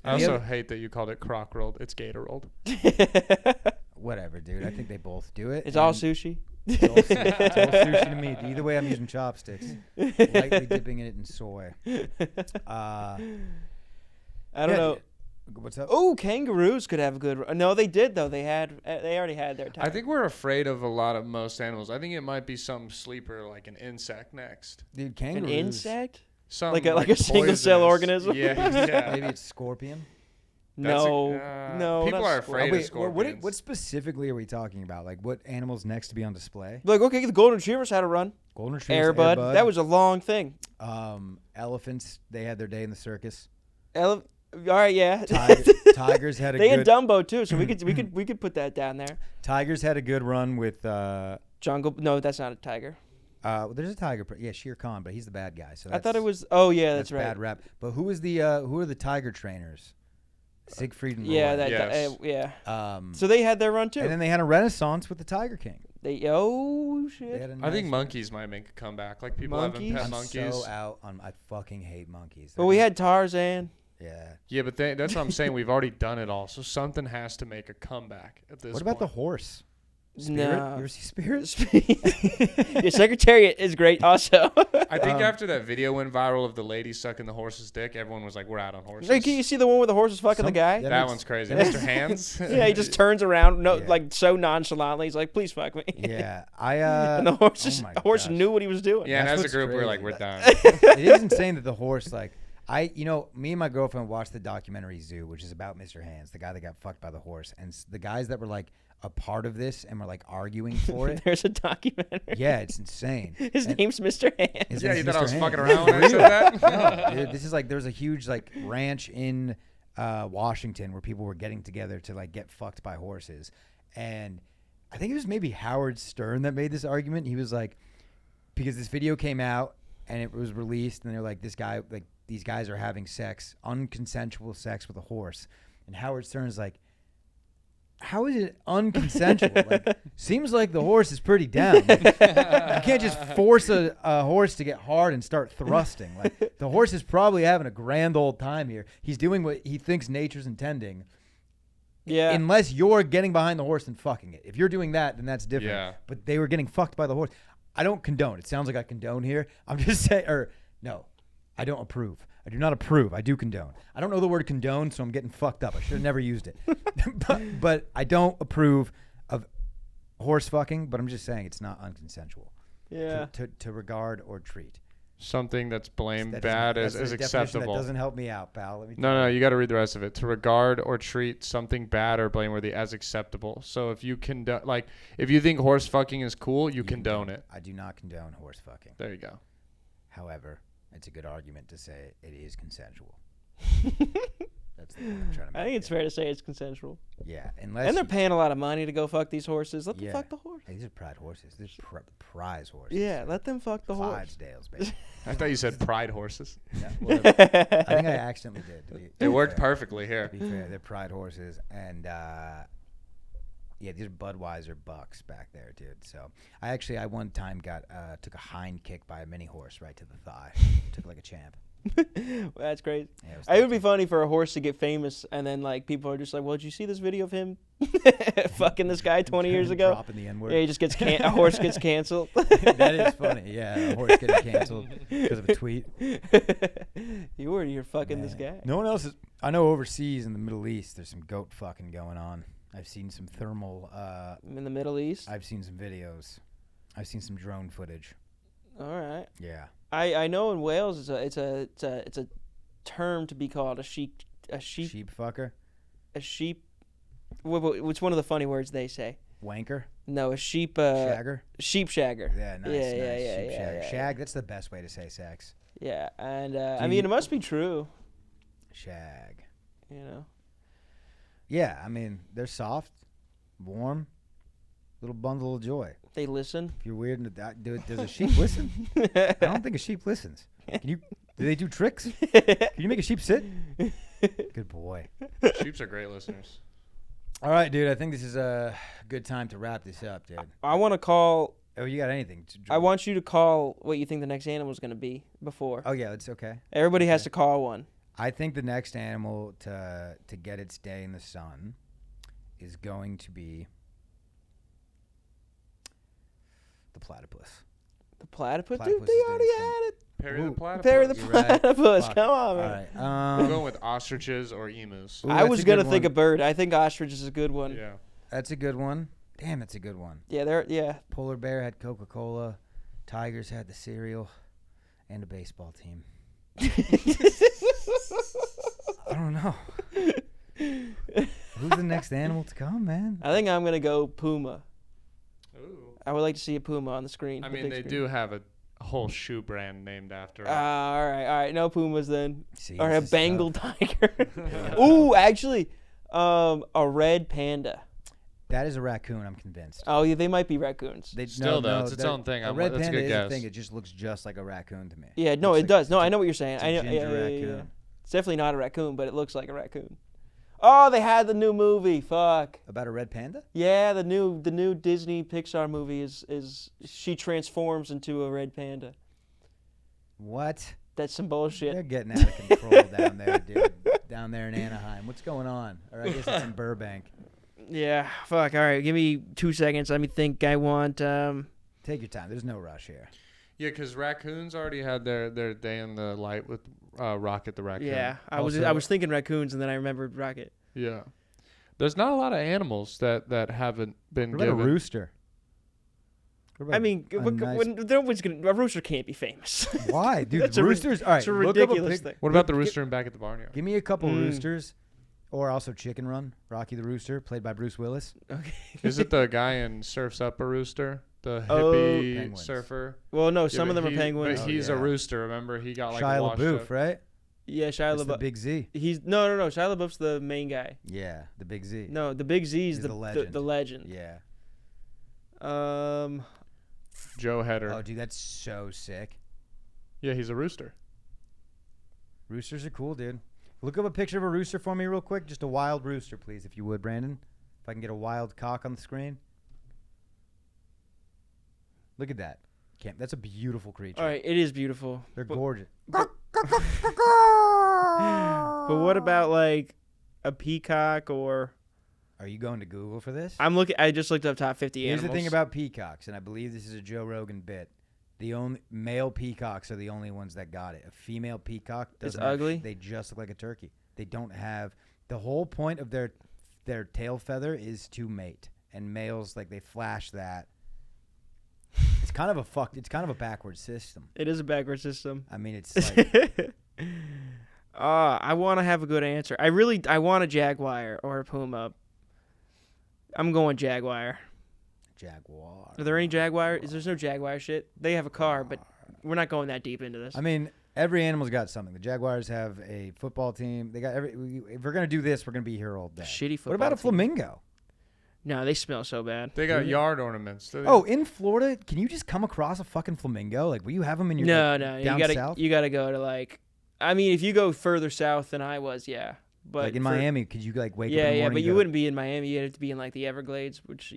I also hate that you called it croc rolled. It's gator rolled. Whatever, dude. I think they both do it. It's all sushi. It's all sushi to me. Either way, I'm using chopsticks, lightly dipping it in soy. I don't know. What's up? Oh, kangaroos could have a good. No, they did though. They already had their time. I think we're afraid of most animals. I think it might be some sleeper like an insect next. Dude, kangaroos. An insect? Some like a single cell organism? Yeah. Maybe it's scorpion. No. People are afraid of scorpions. What specifically are we talking about? Like, what animals next to be on display? Like, okay, the golden retrievers had a run. Golden retrievers, Airbud. That was a long thing. Elephants, they had their day in the circus. All right, yeah. Tigers had a they good... had Dumbo too, so we could put that down there. Tigers had a good run with Jungle. No, that's not a tiger. There's a tiger. Yeah, Shere Khan, but he's the bad guy. So I thought it was. Oh yeah, that's right. Bad rap. But who are the tiger trainers? Siegfried and Roy. Yeah, so they had their run too. And then they had a renaissance with the Tiger King. Shit. I think monkeys might make a comeback. Like people having pet monkeys. I'm so out on. I fucking hate monkeys. But we had Tarzan. Yeah, but that's what I'm saying. We've already done it all, so something has to make a comeback at this. What about the horse? Spirit? No. You ever see Spirit? Your Secretariat is great also. I think after that video went viral of the lady sucking the horse's dick, everyone was like, we're out on horses. Hey, can you see the one where the horse is fucking the guy? That one's crazy. Mr. Hands? Yeah, he just turns around like so nonchalantly. He's like, please fuck me. Yeah. And the horse knew what he was doing. Yeah, and as a group, we're like, we're done. It is insane that the horse, like, me and my girlfriend watched the documentary Zoo, which is about Mr. Hands, the guy that got fucked by the horse. And the guys that were like a part of this and were like arguing for it. There's a documentary. Yeah, it's insane. His name's Mr. Hands. Yeah, you thought I was fucking around when I said that? No, dude, this is like, there was a huge like ranch in Washington where people were getting together to like get fucked by horses. And I think it was maybe Howard Stern that made this argument. He was like, because this video came out and it was released and they're like, these guys are having sex, unconsensual sex with a horse. And Howard Stern's like, how is it unconsensual? Like, seems like the horse is pretty down. Like, you can't just force a horse to get hard and start thrusting. Like, the horse is probably having a grand old time here. He's doing what he thinks nature's intending. Yeah. Unless you're getting behind the horse and fucking it. If you're doing that, then that's different. Yeah. But they were getting fucked by the horse. I don't condone. It sounds like I condone here. I'm just saying, no, I don't approve. I do not approve. I do condone. I don't know the word condone, so I'm getting fucked up. I should have never used it. but I don't approve of horse fucking, but I'm just saying it's not unconsensual. Yeah. To regard or treat. Something that's blamed bad is acceptable. That doesn't help me out, pal. No, you got to read the rest of it. To regard or treat something bad or blameworthy as acceptable. So if you if you think horse fucking is cool, you condone it. I do not condone horse fucking. There you go. However, it's a good argument to say it is consensual. That's the point I'm trying to make. I think it's fair to say it's consensual. Yeah, and they're paying a lot of money to go fuck these horses. Let them fuck the horse. Hey, these are pride horses. These are prize horses. Yeah, let them fuck the horse. Clydesdales, baby. I thought you said pride horses. Yeah, well, I think I accidentally did. It worked perfectly here. To be fair, they're pride horses, and yeah, these are Budweiser bucks back there, dude. So I one time took a hind kick by a mini horse right to the thigh. Took like a champ. Well, that's crazy. Yeah, it would be funny for a horse to get famous, and then like people are just like, "Well, did you see this video of him fucking this guy 20 years ago?" Dropping the N-word. Yeah, he just gets a horse gets canceled. That is funny. Yeah, a horse getting canceled because of a tweet. You're fucking this guy. No one else is. I know overseas in the Middle East, there's some goat fucking going on. I've seen some thermal. In the Middle East. I've seen some videos. I've seen some drone footage. All right. Yeah. I know in Wales it's a term to be called a sheep fucker. A sheep. What's one of the funny words they say? Wanker? No, a sheep. Shagger? Sheep shagger. Yeah, nice. Sheep shagger. Shag, that's the best way to say sex. Yeah, and I mean, it must be true. Shag. You know. Yeah, I mean, they're soft, warm, little bundle of joy. They listen. If you're weird, does a sheep listen? I don't think a sheep listens. Do they do tricks? Can you make a sheep sit? Good boy. Sheeps are great listeners. All right, dude. I think this is a good time to wrap this up, dude. I want to call. Oh, you got anything? I want you to call what you think the next animal is going to be before. Oh, yeah, it's okay. Everybody has to call one. I think the next animal to get its day in the sun is going to be the platypus. The platypus? Platypus Dude, they already had it. Perry the platypus. Perry the You're right. platypus. Fuck. Come on, man. All right. I'm going with ostriches or emus. Ooh, I that's was a going to good think one. a bird. I think ostrich is a good one. Yeah. That's a good one. Damn, that's a good one. Yeah. Polar bear had Coca-Cola. Tigers had the cereal. And a baseball team. I don't know. Who's the next animal to come, man? I think I'm going to go puma. Ooh. I would like to see a puma on the screen. I the mean, big they screen. do have a whole shoe brand named after it. All right. No pumas then. See, Or a this is Bengal tough. tiger. Ooh, actually, a red panda. That is a raccoon, I'm convinced. Oh, yeah, they might be raccoons. Still, though, it's its own thing. A red That's a panda good is guess. a thing. It just looks just like a raccoon to me. Yeah, no, Looks it like- does. No, I know what you're saying. It's a I know. ginger Yeah. raccoon. It's definitely not a raccoon, but it looks like a raccoon. Oh, they had the new movie. Fuck. About a red panda? Yeah, the new Disney Pixar movie is she transforms into a red panda. What? That's some bullshit. They're getting out of control down there, dude. Down there in Anaheim. What's going on? Or I guess it's in Burbank. Yeah, fuck. All right, give me 2 seconds. Let me think. I want. Take your time. There's no rush here. Yeah, because raccoons already had their day in the light with Rocket the raccoon. Yeah, I Also- was thinking raccoons, and then I remembered Rocket. Yeah. There's not a lot of animals that haven't been What about given. a rooster? What I about mean, a nice- nobody's gonna. A rooster can't be famous. Why, dude? That's a roosters. All right, It's a look up ridiculous thing. What about the rooster in Back at the Barnyard? Give me a couple roosters, or also Chicken Run, Rocky the Rooster, played by Bruce Willis. Okay. Is it the guy in Surf's Up a Rooster? The Oh. hippie Penguins. surfer? Well, no, Yeah, some of but them are penguins. But he's Oh, a yeah. rooster, remember? He got like Shia washed LaBeouf, up. right? Yeah, Shia That's the LaBeouf. Big Z. He's no. Shia LaBeouf's the main guy. Yeah, the Big Z. No, the Big Z's He's the the legend. The legend. Yeah. Joe Hedder. Oh, dude, that's so sick. Yeah, he's a rooster. Roosters are cool, dude. Look up a picture of a rooster for me real quick. Just a wild rooster, please, if you would, Brandon. If I can get a wild cock on the screen. Look at that. That's a beautiful creature. All right, it is beautiful. They're but, gorgeous. but what about like a peacock or? Are you going to Google for this? I just looked up top 50 Here's animals. the thing about peacocks, and I believe this is a Joe Rogan bit. The only male peacocks are the only ones that got it. A female peacock doesn't have ugly? They just look like a turkey. They don't have the whole point of their tail feather is to mate, and males like they flash that. It's kind of a backwards system. It is a backward system. I mean, it's like I want to have a good answer. I want a jaguar or a puma. I'm going jaguar. jaguar. Are there any jaguar? There's no jaguar shit. They have a car, but we're not going that deep into this. I mean, every animal's got something. The Jaguars have a football team. They got if we're gonna do this, we're gonna be here all day. Shitty football What about a team. flamingo? No, they smell so bad. They got yard ornaments. Oh, in Florida, can you just come across a fucking flamingo? Like, will you have them in your No, down south? you gotta go to like. I mean, if you go further south than I was, yeah. But like in Miami, could you like wake up in the Yeah, morning? yeah, but and you go, wouldn't be in Miami. You'd have to be in like the Everglades, which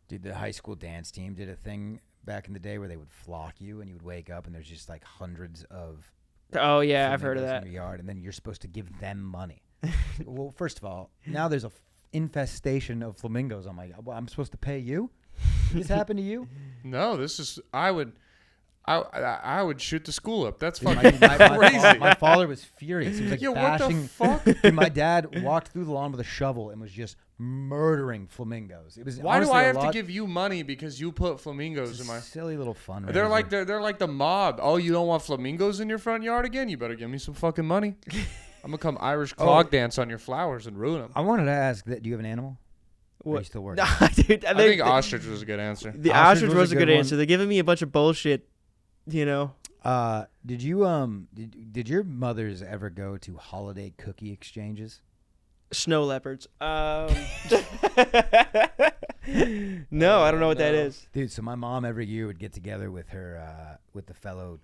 Dude, the high school dance team did a thing back in the day where they would flock you, and you would wake up and there's just like hundreds of. Oh yeah, I've heard of flamingos that. in your yard, and then you're supposed to give them money. Well, first of all, now there's a infestation of flamingos on my yard. Well, I'm supposed to pay you? Did this happen to you? No, this is. I would shoot the school up. That's Dude, fucking crazy. my father was furious. He was like Yeah, what the bashing. fuck? Dude, my dad walked through the lawn with a shovel and was just murdering flamingos. It was Why do honestly I a have lot- to give you money because you put flamingos It's in a my? silly little fun. They're like the mob. Oh, you don't want flamingos in your front yard again? You better give me some fucking money. I'm gonna come Irish clog dance on your flowers and ruin them. I wanted to ask that. Do you have an animal? Are you still working? Nah, dude, I think ostrich was a good answer. The ostrich was a good answer. They're giving me a bunch of bullshit, you know. Did you did your mothers ever go to holiday cookie exchanges? Snow leopards. No, I don't know what that is. Dude, so my mom every year would get together with her, with the fellow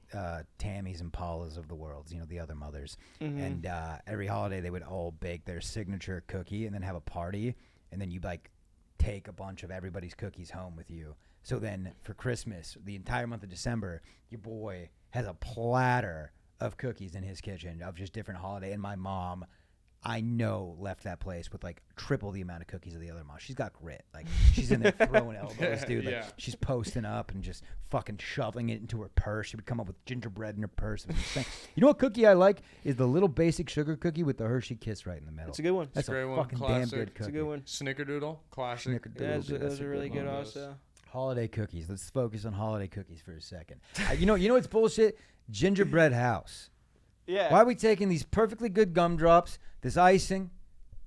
Tammys and Paulas of the world, you know, the other mothers. Mm-hmm. And every holiday they would all bake their signature cookie and then have a party. And then you like take a bunch of everybody's cookies home with you. So then for Christmas, the entire month of December, your boy has a platter of cookies in his kitchen of just different holiday. And my mom, I know, left that place with like triple the amount of cookies of the other mom. She's got grit. Like she's in there throwing elbows, dude. Like she's posting up and just fucking shoveling it into her purse. She would come up with gingerbread in her purse. You know what cookie I like is the little basic sugar cookie with the Hershey Kiss right in the middle. It's a good one. That's a great fucking one. damn Classic. good cookie. It's a good one. Snickerdoodle, classic. Yeah, those are really good also. Holiday cookies. Let's focus on holiday cookies for a second. You know what's bullshit? Gingerbread house. Yeah. Why are we taking these perfectly good gumdrops, this icing,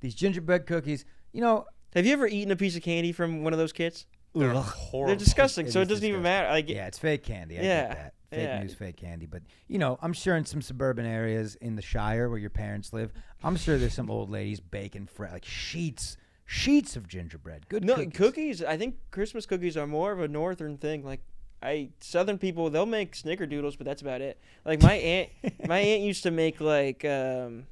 these gingerbread cookies? You know, have you ever eaten a piece of candy from one of those kits? They're horrible. They're disgusting, so it doesn't disgusting. even matter. Like, yeah, it's fake candy. I get that. Fake news, fake candy. But, you know, I'm sure in some suburban areas in the Shire where your parents live, I'm sure there's some old ladies baking like sheets of gingerbread. Good cookies. I think Christmas cookies are more of a northern thing. Like, Southern people, they'll make snickerdoodles, but that's about it. Like my aunt used to make like a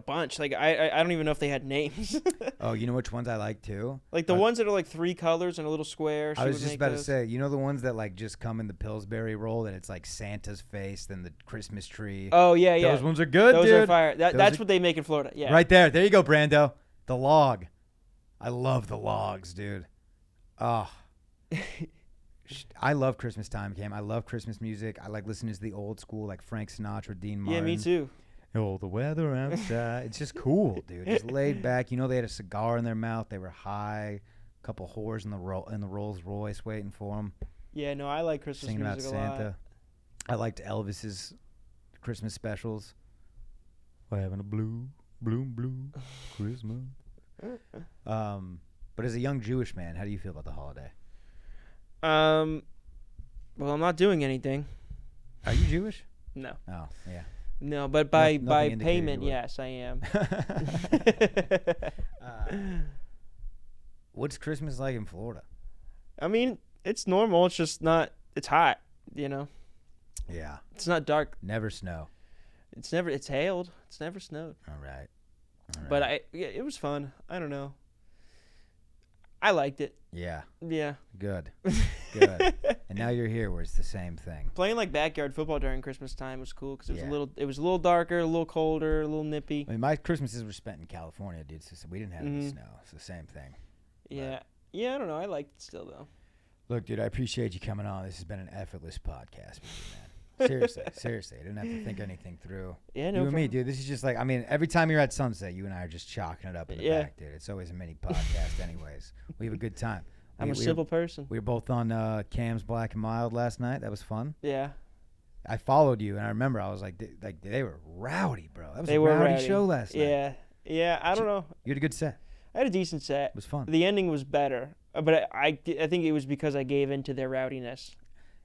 bunch. Like I don't even know if they had names. Oh, you know which ones I like too? Like the ones that are like 3 colors and a little square. I was just about to say, you know the ones that like just come in the Pillsbury roll and it's like Santa's face, then the Christmas tree. Oh yeah. Those ones are good, Those dude. are fire. That's what they make in Florida. Yeah. Right there. There you go, Brando. The log. I love the logs, dude. Oh. I love Christmas time, Cam. I love Christmas music. I like listening to the old school, like Frank Sinatra, Dean Martin. Yeah, me too. Oh, the weather outside. It's just cool, dude. Just laid back. You know, they had a cigar in their mouth. They were high. A couple whores in the Rolls Royce waiting for them. Yeah, no, I like Christmas Singing music about a Santa. lot. I liked Elvis's Christmas specials. We're having a blue Christmas. But as a young Jewish man, how do you feel about the holiday? Well, I'm not doing anything. Are you Jewish? No. Oh, yeah. No, but by Nothing payment, yes, I am. What's Christmas like in Florida? I mean, it's normal. It's just not. It's hot, you know. Yeah. It's not dark. Never snow. It's hailed. It's never snowed. All right. But it was fun. I don't know. I liked it. Yeah. Yeah. Good. Good. And now you're here where it's the same thing. Playing like backyard football during Christmas time was cool because it was Yeah. a little darker, a little colder, a little nippy. I mean, my Christmases were spent in California, dude. So we didn't have any snow. It's the same thing. Yeah. Yeah, I don't know. I liked it still though. Look, dude, I appreciate you coming on. This has been an effortless podcast with you, man. Seriously. I didn't have to think anything through. Yeah, no You and problem. me, dude. This is just like, I mean, every time you're at Sunset, you and I are just chalking it up in the back, dude. It's always a mini podcast anyways. We have a good time. I'm a simple person. We were both on Cam's Black and Mild last night. That was fun. Yeah. I followed you, and I remember I was like they were rowdy, bro. That was a were rowdy show last night. Yeah. Yeah, I don't know. You had a good set. I had a decent set. It was fun. The ending was better, but I think it was because I gave in to their rowdiness.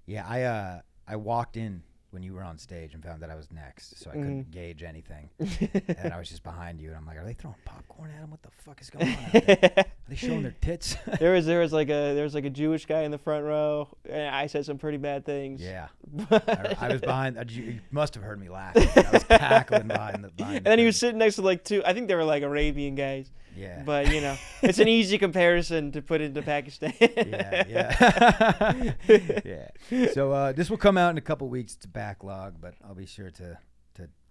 Yeah, I walked in when you were on stage and found that I was next, so I couldn't gauge anything. And I was just behind you, and I'm like, are they throwing popcorn at him? What the fuck is going on out there? Are they showing their tits? there was like a Jewish guy in the front row, and I said some pretty bad things. Yeah. I was behind. You must have heard me laughing. I was cackling behind the And then he was sitting next to like 2, I think they were like Arabian guys. Yeah. But, you know, it's an easy comparison to put into Pakistan. Yeah. Yeah. So this will come out in a couple weeks. It's a backlog, but I'll be sure to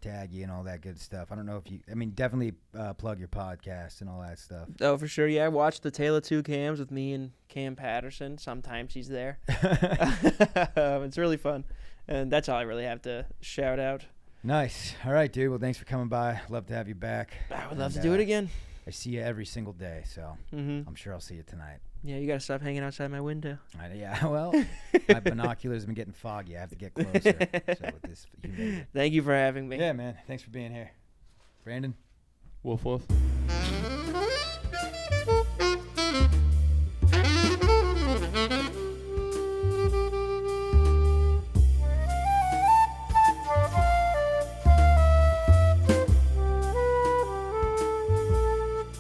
tag you and all that good stuff. I don't know if you, I mean, definitely plug your podcast and all that stuff. Oh, for sure. Yeah, I watched the Tale of Two Cams with me and Cam Patterson. Sometimes he's there. It's really fun. And that's all I really have to shout out. Nice. All right, dude. Well, thanks for coming by. Love to have you back. I would love to do it again. I see you every single day, so I'm sure I'll see you tonight. Yeah, you got to stop hanging outside my window. Yeah, well, my binoculars have been getting foggy. I have to get closer. So with this humidity. Thank you for having me. Yeah, man. Thanks for being here. Brandon? Woof woof.